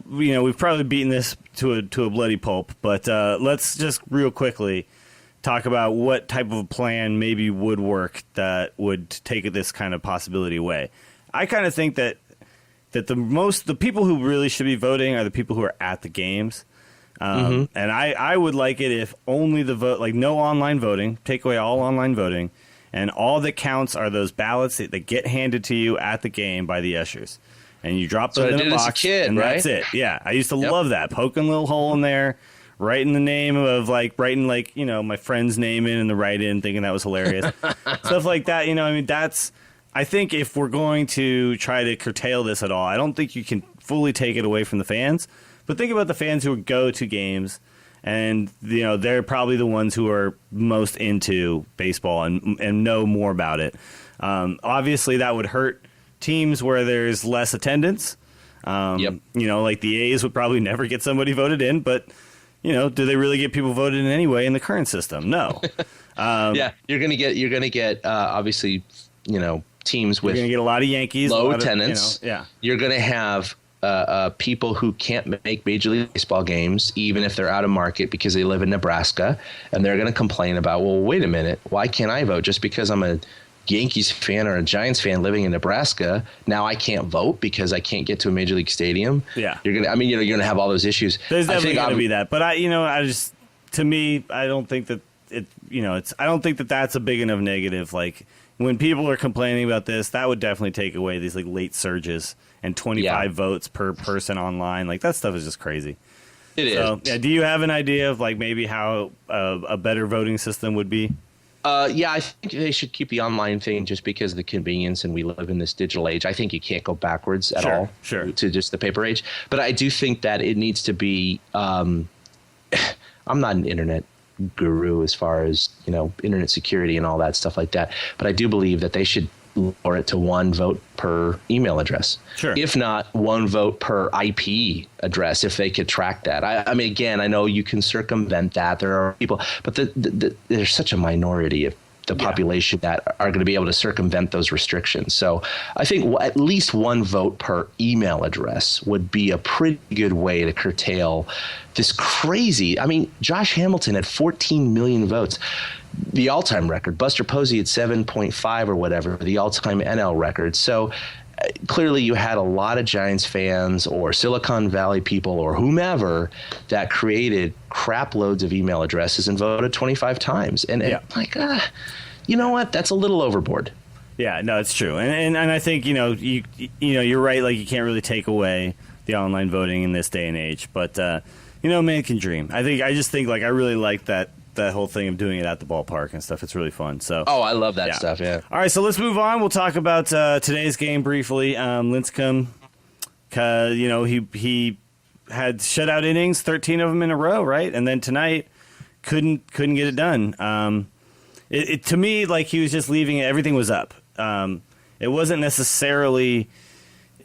we've probably beaten this to a bloody pulp, but let's just real quickly talk about what type of a plan maybe would work that would take this kind of possibility away. I kind of think that the people who really should be voting are the people who are at the games. And I would like it if only the vote, like no online voting, take away all online voting, and all that counts are those ballots that get handed to you at the game by the ushers. And you drop them in a box, kid, and right? that's it. Yeah, I used to love that. Poking a little hole in there, writing the name of writing my friend's name in the write-in, thinking that was hilarious. Stuff like that. I think if we're going to try to curtail this at all, I don't think you can fully take it away from the fans. But think about the fans who go to games, and they're probably the ones who are most into baseball and know more about it. Obviously, that would hurt teams where there's less attendance. Like the A's would probably never get somebody voted in, but do they really get people voted in anyway in the current system? No. You're gonna get obviously teams with you're gonna get a lot of Yankees, low attendance. You're gonna have people who can't make Major League Baseball games, even if they're out of market because they live in Nebraska, and they're going to complain about, well, wait a minute, why can't I vote just because I'm a Yankees fan or a Giants fan living in Nebraska? Now I can't vote because I can't get to a Major League stadium. Yeah, you're gonna have all those issues. There's definitely going to be that, but I don't think that I don't think that that's a big enough negative. Like when people are complaining about this, that would definitely take away these late surges and 25 votes per person online. Like that stuff is just crazy. It is. Yeah. Do you have an idea of maybe how a better voting system would be? I think they should keep the online thing just because of the convenience, and we live in this digital age. I think you can't go backwards at all to just the paper age. But I do think that it needs to be I'm not an internet guru as far as internet security and all that stuff like that, but I do believe that they should lower it to 1 vote per email address. Sure. If not 1 vote per IP address, if they could track that. I mean, again, I know you can circumvent that. There are people, but there's such a minority of the population that are going to be able to circumvent those restrictions. So I think at least 1 vote per email address would be a pretty good way to curtail this crazy. I mean, Josh Hamilton had 14 million votes. The all-time record. Buster Posey had 7.5 or whatever, the all-time NL record. So clearly you had a lot of Giants fans or Silicon Valley people or whomever that created crap loads of email addresses and voted 25 times. And you know what? That's a little overboard. Yeah, no, it's true. And I think, you're right. Like you can't really take away the online voting in this day and age. But, man can dream. I just think I really like that whole thing of doing it at the ballpark and stuff. It's really fun. So I love that stuff. Yeah. All right, so let's move on. We'll talk about today's game briefly. Lincecum, he had shutout innings, 13 of them in a row, right? And then tonight couldn't get it done. To me, he was just leaving it. Everything was up. It wasn't necessarily.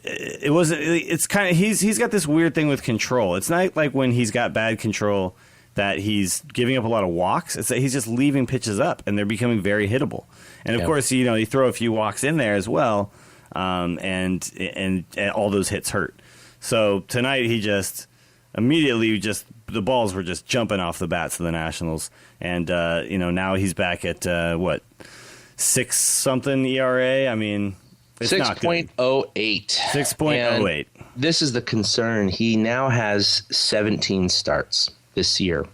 It wasn't. It's kind of he's got this weird thing with control. It's not like when he's got bad control that he's giving up a lot of walks. It's that he's just leaving pitches up, and they're becoming very hittable. And of course, you throw a few walks in there as well, and all those hits hurt. So tonight he just immediately the balls were just jumping off the bats of the Nationals, and now he's back at 6-something ERA. I mean, it's 6.08. 6.08. This is the concern. He now has 17 starts this year,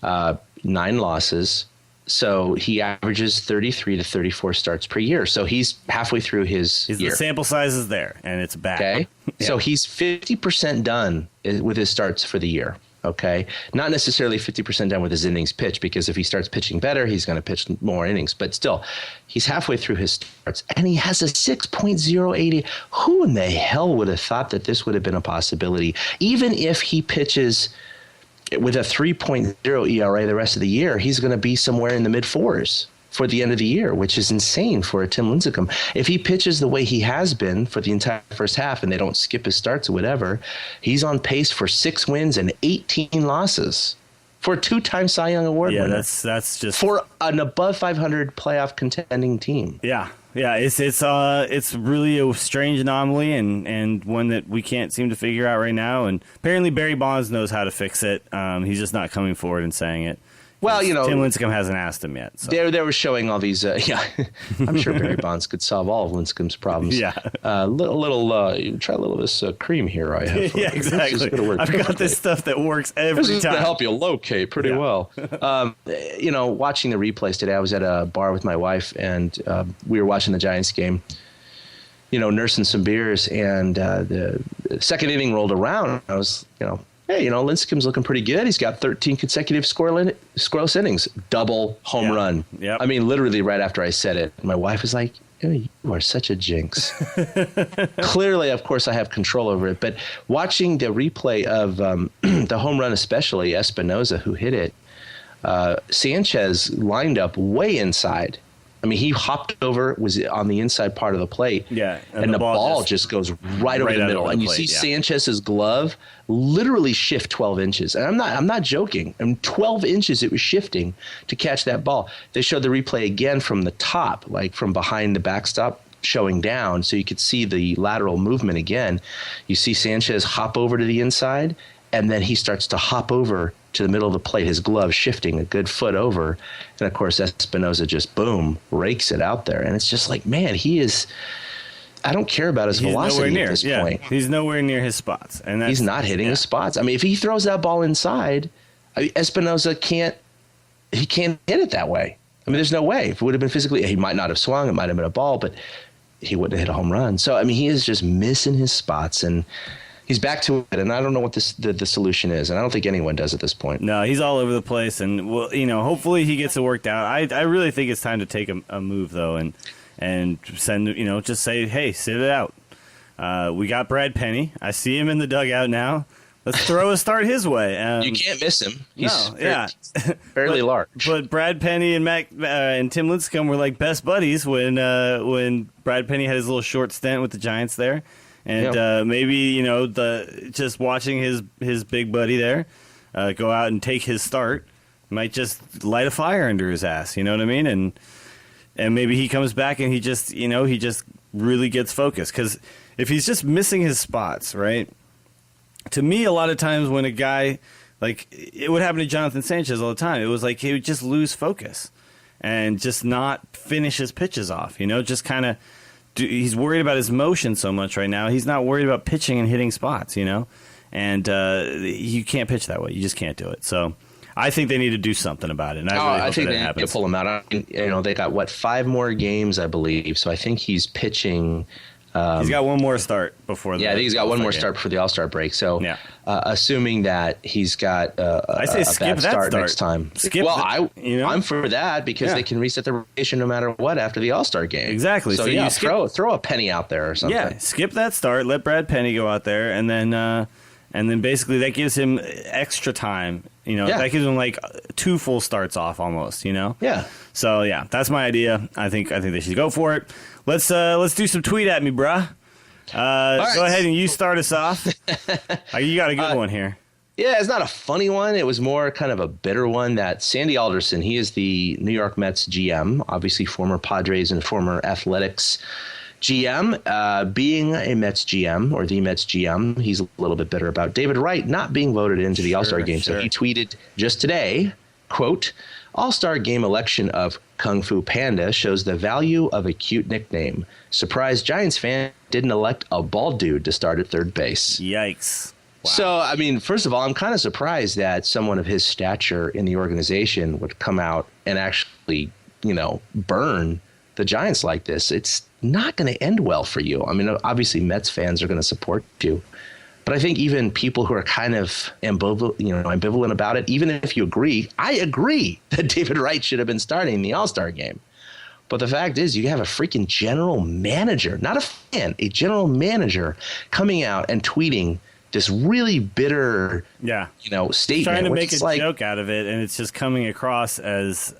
9 losses. So he averages 33 to 34 starts per year. So he's halfway through his year. The sample size is there, and it's back. Okay. Yeah. So he's 50% done with his starts for the year. Okay. Not necessarily 50% done with his innings pitched, because if he starts pitching better, he's going to pitch more innings. But still, he's halfway through his starts, and he has a 6.080. Who in the hell would have thought that this would have been a possibility? Even if he pitches with a 3.0 ERA the rest of the year, he's going to be somewhere in the mid-4s for the end of the year, which is insane for a Tim Lincecum. If he pitches the way he has been for the entire first half and they don't skip his starts or whatever, he's on pace for 6 wins and 18 losses for a 2-time Cy Young Award winner. That's just for an above 500 playoff contending team. Yeah. It's really a strange anomaly and one that we can't seem to figure out right now. And apparently Barry Bonds knows how to fix it. He's just not coming forward and saying it. Well, Tim Lincecum hasn't asked him yet. So. They were showing all these. I'm sure Barry Bonds could solve all of Lincecum's problems. Yeah. Try a little of this cream here I have. Yeah, exactly. I've got this stuff that works every this is time. to help you locate pretty well. Watching the replays today, I was at a bar with my wife, and we were watching the Giants game. Nursing some beers, and the second inning rolled around. I was, hey, Lincecum's looking pretty good. He's got 13 consecutive scoreless innings, double home run. Yep. I mean, literally right after I said it, my wife was like, you are such a jinx. Clearly, of course, I have control over it. But watching the replay of the home run, especially Espinoza, who hit it, Sanchez lined up way inside. I mean, he hopped over, was on the inside part of the plate. Yeah. And the ball just goes right over the middle. And you see Sanchez's glove literally shift 12 inches. And I'm not joking. 12 inches it was shifting to catch that ball. They showed the replay again from the top, like from behind the backstop, showing down, so you could see the lateral movement again. You see Sanchez hop over to the inside, and then he starts to hop over to the middle of the plate, his glove shifting a good foot over. And, of course, Espinoza just, boom, rakes it out there. And it's just like, man, I don't care about his velocity at this point. He's nowhere near his spots. And he's not hitting his spots. I mean, if he throws that ball inside, Espinoza can't hit it that way. I mean, there's no way. If it would have been physically, he might not have swung. It might have been a ball, but he wouldn't have hit a home run. So, I mean, he is just missing his spots, and he's back to it, and I don't know what the solution is, and I don't think anyone does at this point. No, he's all over the place, and hopefully he gets it worked out. I really think it's time to take a move though, and send just say, hey, sit it out. We got Brad Penny. I see him in the dugout now. Let's throw a start his way. You can't miss him. He's fairly large. But Brad Penny and Tim Lincecum were like best buddies when Brad Penny had his little short stint with the Giants there. And maybe, just watching his big buddy there go out and take his start might just light a fire under his ass, you know what I mean? And maybe he comes back and he just really gets focused. Because if he's just missing his spots, right? To me, a lot of times when a guy, like, it would happen to Jonathan Sanchez all the time. It was like he would just lose focus and just not finish his pitches off, just kind of. He's worried about his motion so much right now. He's not worried about pitching and hitting spots, And you can't pitch that way. You just can't do it. So I think they need to do something about it. And I think they need to pull him out. They got 5 more games, I believe. So I think he's pitching. He's got one more start before. I think he's got one more start before the All-Star break. So, assuming that he's got a bad start next time. I'm for that because they can reset the rotation no matter what after the All-Star game. Exactly. So you throw a Penny out there or something. Yeah, skip that start. Let Brad Penny go out there, and then basically that gives him extra time. That gives him like 2 full starts off almost. Yeah. So that's my idea. I think they should go for it. Let's do some tweet at me, bruh. Right. Go ahead and you start us off. You got a good one here. Yeah, it's not a funny one. It was more kind of a bitter one that Sandy Alderson, he is the New York Mets GM, obviously former Padres and former Athletics GM, being a Mets GM or the Mets GM, he's a little bit bitter about David Wright not being voted into the All-Star game. Sure. So he tweeted just today, quote, All-Star game election of Kung Fu Panda shows the value of a cute nickname. Surprised Giants fan didn't elect a bald dude to start at third base. Yikes. Wow. So, I mean, first of all, I'm kind of surprised that someone of his stature in the organization would come out and actually, burn the Giants like this. It's not going to end well for you. I mean, obviously Mets fans are going to support you, but I think even people who are kind of ambivalent about it, even if you agree, I agree that David Wright should have been starting the All-Star game. But the fact is, you have a freaking general manager, not a fan, a general manager coming out and tweeting this really bitter, statement. Trying to make a joke out of it, and it's just coming across as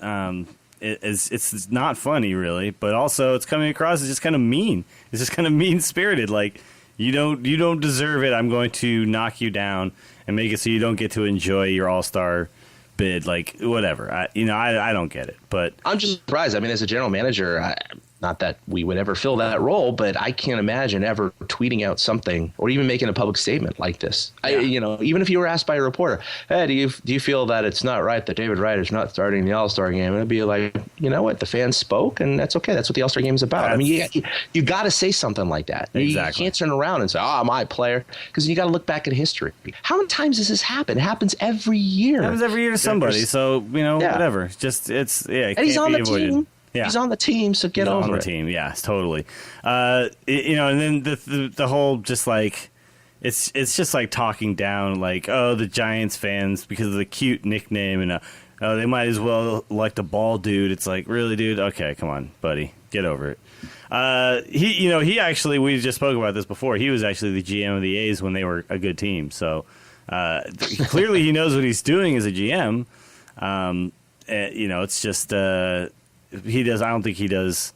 it's not funny, really, but also it's coming across as just kind of mean. It's just kind of mean-spirited. Like, you don't deserve it. I'm going to knock you down and make it so you don't get to enjoy your All-Star bid. Like, whatever. I don't get it. But I'm just surprised. I mean, as a general manager, not that we would ever fill that role, but I can't imagine ever tweeting out something or even making a public statement like this. Yeah. Even if you were asked by a reporter, hey, do you feel that it's not right that David Wright is not starting the All-Star game? And it'd be like, you know what? The fans spoke, and that's okay. That's what the All-Star game is about. I mean, you got to say something like that. Exactly. You can't turn around and say, my player, because you got to look back at history. How many times does this happen? It happens every year. It happens every year to somebody. So, whatever. Just, and he's on the team. Yeah. He's on the team, so get over it. On the team, yes, totally. And then the whole just like it's just like talking down, like, oh, the Giants fans because of the cute nickname, and they might as well elect a bald dude. It's like, really, dude? Okay, come on, buddy, get over it. He actually, we just spoke about this before. He was actually the GM of the A's when they were a good team. So clearly, he knows what he's doing as a GM. It's just. He does. I don't think he does.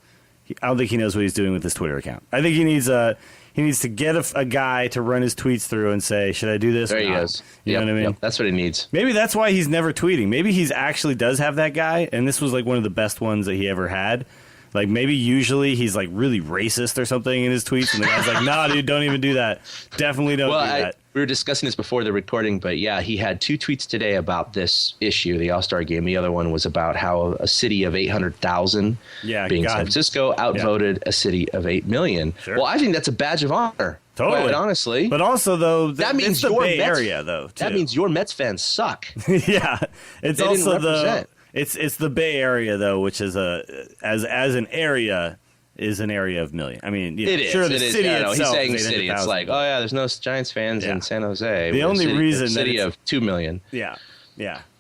I don't think he knows what he's doing with his Twitter account. I think he needs to get a guy to run his tweets through and say, should I do this? There he is. You know what I mean? Yep, that's what he needs. Maybe that's why he's never tweeting. Maybe he's actually does have that guy, and this was like one of the best ones that he ever had. Like, maybe usually he's like really racist or something in his tweets, and the guy's like, nah, dude, don't even do that. Definitely don't do that. We were discussing this before the recording, but yeah, he had 2 tweets today about this issue, the All-Star game. The other one was about how a city of 800,000, being San Francisco, outvoted a city of 8 million. Sure. Well, I think that's a badge of honor. Totally. Quite honestly. But also, though, that means the your Bay Mets, Area, though, too. That means your Mets fans suck. Yeah. It's they also didn't represent. It's the Bay Area, though, which is as an area is an area of million. I mean, it is. Sure, the city itself. He's saying is city. It's like, oh yeah, there's no Giants fans in San Jose. The only reason a city of 2 million. Yeah.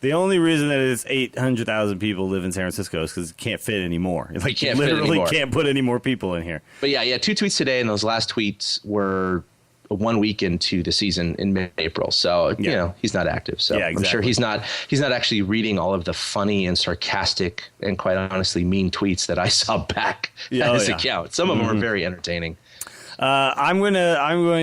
The only reason that it's 800,000 people live in San Francisco is because it can't fit anymore. Like, you literally can't put any more people in here. But yeah, 2 tweets today, and those last tweets were 1 week into the season in mid-April. So, he's not active. So I'm sure he's not actually reading all of the funny and sarcastic and quite honestly mean tweets that I saw back at his account. Some of them are very entertaining. I'm going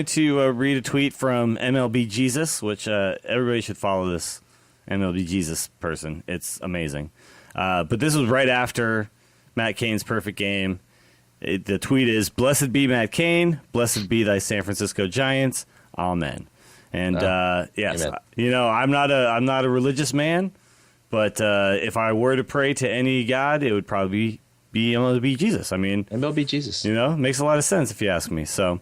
to read a tweet from MLB Jesus, which everybody should follow this MLB Jesus person. It's amazing. But this was right after Matt Cain's perfect game. The tweet is, "Blessed be Matt Cain, blessed be thy San Francisco Giants, amen." And yes, amen. I'm not a religious man, but if I were to pray to any god, it would probably be MLB Jesus. I mean, MLB Jesus, makes a lot of sense if you ask me. So,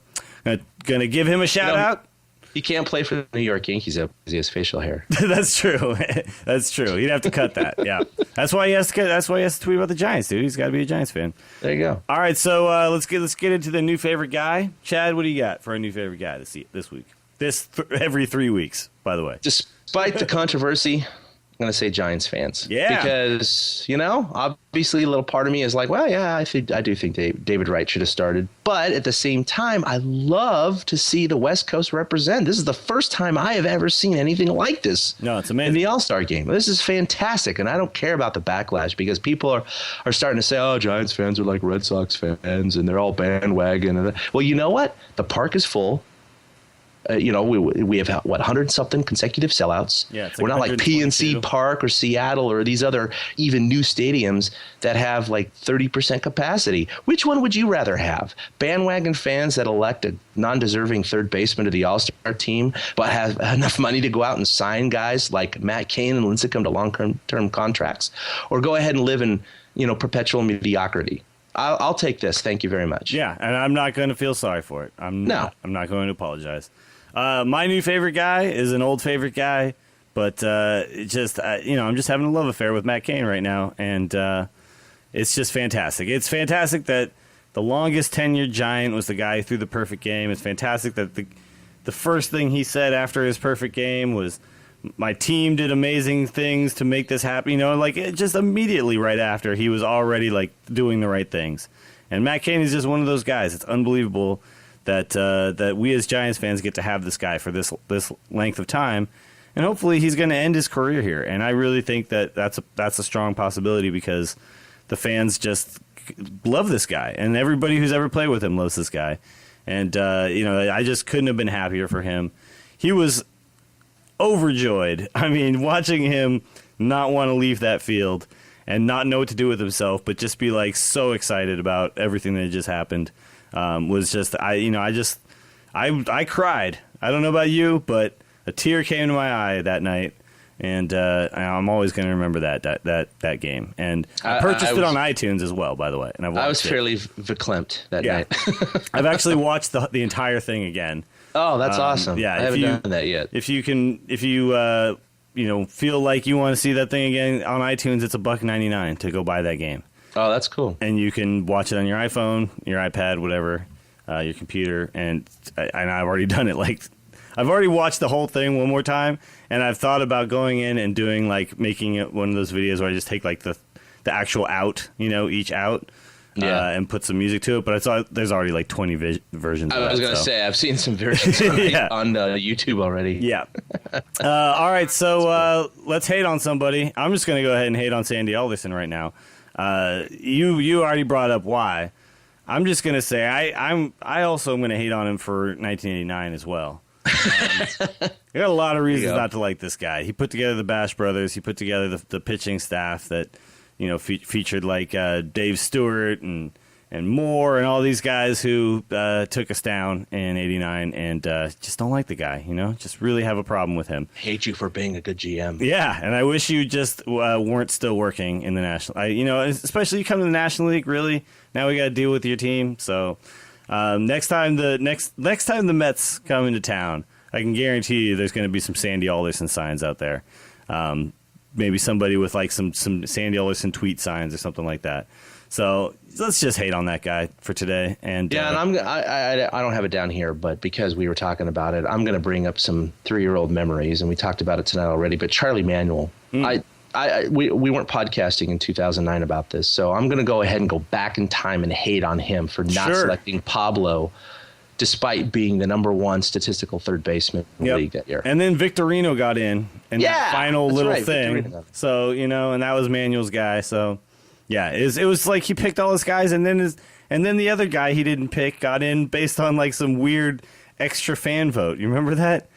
gonna give him a shout out. He can't play for the New York Yankees because he has facial hair. That's true. That's true. He'd have to cut that. Yeah. That's why he has to tweet about the Giants, dude. He's got to be a Giants fan. There you go. All right, so let's get into the new favorite guy. Chad, what do you got for a new favorite guy this week? Every 3 weeks, by the way. Despite the controversy, I'm going to say Giants fans. Yeah. Because, obviously a little part of me is like, well, yeah, I do think David Wright should have started. But at the same time, I love to see the West Coast represent. This is the first time I have ever seen anything like this. No, it's amazing. In the All-Star game. This is fantastic. And I don't care about the backlash because people are starting to say, oh, Giants fans are like Red Sox fans and they're all bandwagon. Well, you know what? The park is full. We have 100-something consecutive sellouts. Yeah, it's we're not like PNC Park or Seattle or these other even new stadiums that have like 30% capacity. Which one would you rather have? Bandwagon fans that elect a non-deserving third baseman to the All-Star team, but have enough money to go out and sign guys like Matt Cain and Lincecum to long-term contracts, or go ahead and live in perpetual mediocrity? I'll take this. Thank you very much. Yeah, and I'm not going to feel sorry for it. I'm not going to apologize. My new favorite guy is an old favorite guy, but I'm just having a love affair with Matt Cain right now, and it's just fantastic. It's fantastic that the longest tenured Giant was the guy who threw the perfect game. It's fantastic that the first thing he said after his perfect game was, "My team did amazing things to make this happen." Just immediately right after, he was already like doing the right things. And Matt Cain is just one of those guys. It's unbelievable that we as Giants fans get to have this guy for this length of time, and hopefully he's going to end his career here. And I really think that's a strong possibility, because the fans just love this guy, and everybody who's ever played with him loves this guy. And I just couldn't have been happier for him. He was overjoyed. I mean, watching him not want to leave that field and not know what to do with himself, but just be like so excited about everything that just happened. Was just I cried. I don't know about you, but a tear came to my eye that night, and I'm always going to remember that game. And I purchased it on iTunes as well, by the way. And I was fairly verklempt that night. I've actually watched the entire thing again. Oh, that's awesome! Yeah, I haven't done that yet. If you feel like you want to see that thing again on iTunes, it's $1.99 to go buy that game. Oh, that's cool. And you can watch it on your iPhone, your iPad, whatever, your computer. And I've already done it. I've already watched the whole thing one more time, and I've thought about going in and doing making it one of those videos where I just take the actual out, each out. Yeah. And put some music to it, but I saw there's already 20 versions. I was going to say, I've seen some versions on YouTube already. Yeah. All right, so let's hate on somebody. I'm just going to go ahead and hate on Sandy Alderson right now. You already brought up why. I'm just going to say I also am going to hate on him for 1989 as well. I got a lot of reasons not to like this guy. He put together the Bash Brothers. He put together the pitching staff that featured Dave Stewart and Moore and all these guys who took us down in '89, and just don't like the guy. Just really have a problem with him. Hate you for being a good GM. Yeah, and I wish you just weren't still working in the National. Especially you come to the National League. Really, now we got to deal with your team. So next time the Mets come into town, I can guarantee you there's going to be some Sandy Alderson signs out there. Maybe somebody with some Sandy Alderson tweet signs or something like that. So let's just hate on that guy for today. And and I don't have it down here, but because we were talking about it, I'm going to bring up some 3-year-old memories, and we talked about it tonight already. But Charlie Manuel, we weren't podcasting in 2009 about this, so I'm going to go ahead and go back in time and hate on him for not selecting Pablo, despite being the number 1 statistical third baseman in the league that year. And then Victorino got in that final little thing. Victorino. So, and that was Manuel's guy. So, yeah, it was like he picked all his guys, and then the other guy he didn't pick got in based on some weird extra fan vote. You remember that?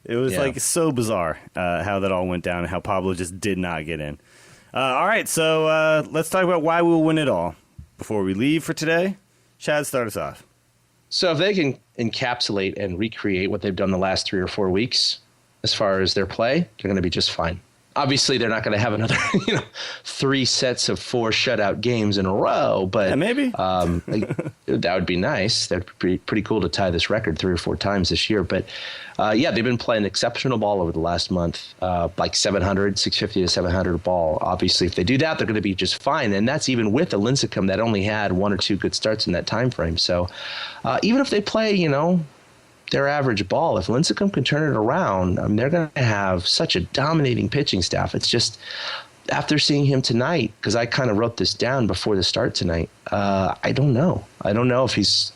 It was so bizarre how that all went down and how Pablo just did not get in. All right, so let's talk about why we'll win it all. Before we leave for today, Chad, start us off. So if they can encapsulate and recreate what they've done the last 3 or 4 weeks as far as their play, they're going to be just fine. Obviously, they're not going to have another 3 sets of 4 shutout games in a row, but maybe that would be nice. That'd be pretty cool to tie this record 3 or 4 times this year. But they've been playing exceptional ball over the last month, 650 to 700 ball. Obviously, if they do that, they're going to be just fine. And that's even with a Lincecum that only had 1 or 2 good starts in that time frame. So even if they play, their average ball, if Lincecum can turn it around, they're going to have such a dominating pitching staff. It's just after seeing him tonight, because I kind of wrote this down before the start tonight, I don't know. I don't know if he's,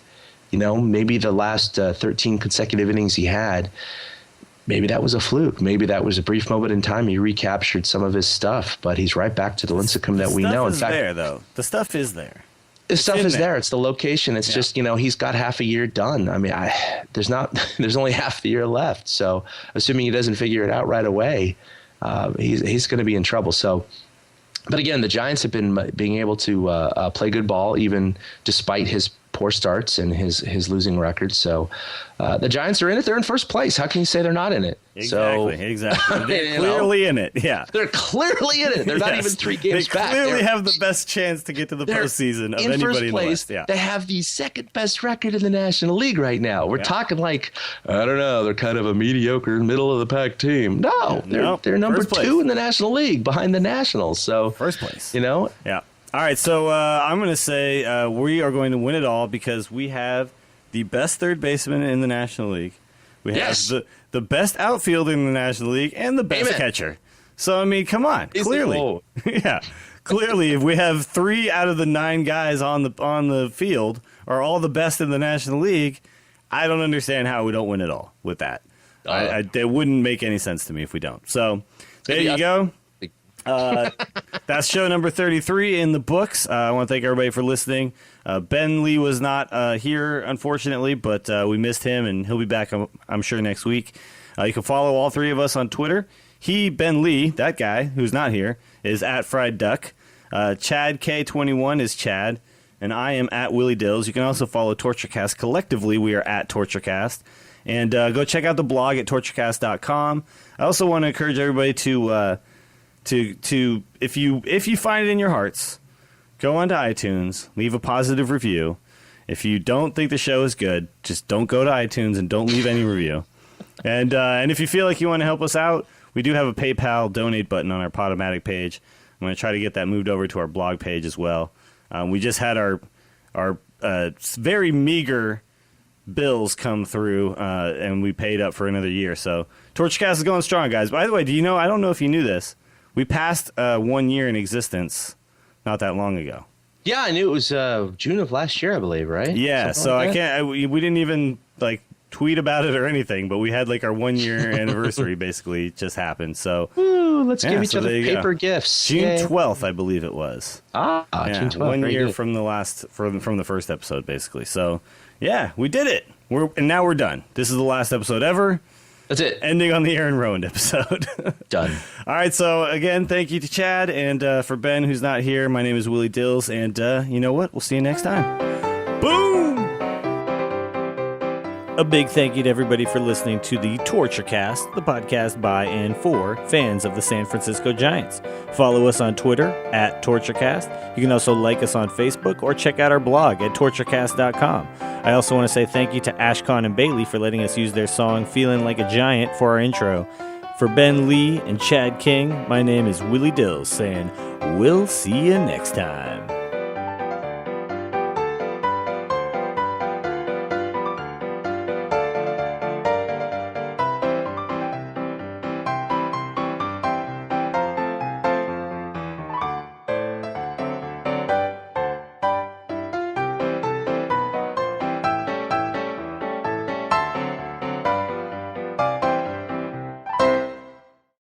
maybe the last 13 consecutive innings he had, maybe that was a fluke. Maybe that was a brief moment in time. He recaptured some of his stuff, but he's right back to the Lincecum that we know. In fact, there, though. The stuff is there. The stuff is there. It's the location. It's just, he's got half a year done. I mean, there's only half the year left. So assuming he doesn't figure it out right away, he's going to be in trouble. So, but again, the Giants have been being able to play good ball, even despite his poor starts and his losing record. So the Giants are in it. They're in first place. How can you say they're not in it? Exactly. They're clearly in it. Yeah. They're clearly in it. They're not even 3 games back. They clearly have the best chance to get to the postseason of anybody in the West. Yeah. They have the second best record in the National League right now. We're talking like, I don't know, they're kind of a mediocre middle of the pack team. No, they're number 2 in the National League behind the Nationals. So first place. Yeah. All right, so I'm going to say we are going to win it all because we have the best third baseman in the National League. We have the best outfielder in the National League and the best catcher. So, I mean, come on. Clearly. Yeah. Clearly, if we have 3 out of the 9 guys on the field are all the best in the National League, I don't understand how we don't win it all with that. It wouldn't make any sense to me if we don't. So, there you go. That's show number 33 in the books. I want to thank everybody for listening. Ben Lee was not here, unfortunately, but we missed him, and he'll be back, I'm sure, next week. You can follow all 3 of us on Twitter. Ben Lee, that guy who's not here, is at Fried Duck. Chad K21 is Chad, and I am at Willie Dills. You can also follow TortureCast. Collectively, we are at TortureCast. And go check out the blog at torturecast.com. I also want to encourage everybody to if you find it in your hearts, go onto iTunes, leave a positive review. If you don't think the show is good, just don't go to iTunes and don't leave any review. And if you feel like you want to help us out, we do have a PayPal donate button on our Podomatic page. I'm going to try to get that moved over to our blog page as well. We just had our very meager bills come through, and we paid up for another year. So TorchCast is going strong, guys. By the way, I don't know if you knew this. We passed 1 year in existence not that long ago. Yeah, I knew it was June of last year, I believe, right? Yeah, so like we didn't even tweet about it or anything, but we had our 1 year anniversary basically just happened. So let's give each other paper gifts. June 12th, I believe it was. June 12th. 1 year from the first episode, basically. So yeah, we did it. And now we're done. This is the last episode ever. That's it. Ending on the Aaron Rowan episode. Done. All right, so again, thank you to Chad, and for Ben, who's not here, my name is Willie Dills, and you know what? We'll see you next time. Boom! A big thank you to everybody for listening to the TortureCast, the podcast by and for fans of the San Francisco Giants. Follow us on Twitter at TortureCast. You can also like us on Facebook or check out our blog at torturecast.com. I also want to say thank you to Ashcon and Bailey for letting us use their song Feeling Like a Giant for our intro. For Ben Lee and Chad King, my name is Willie Dills saying, we'll see you next time.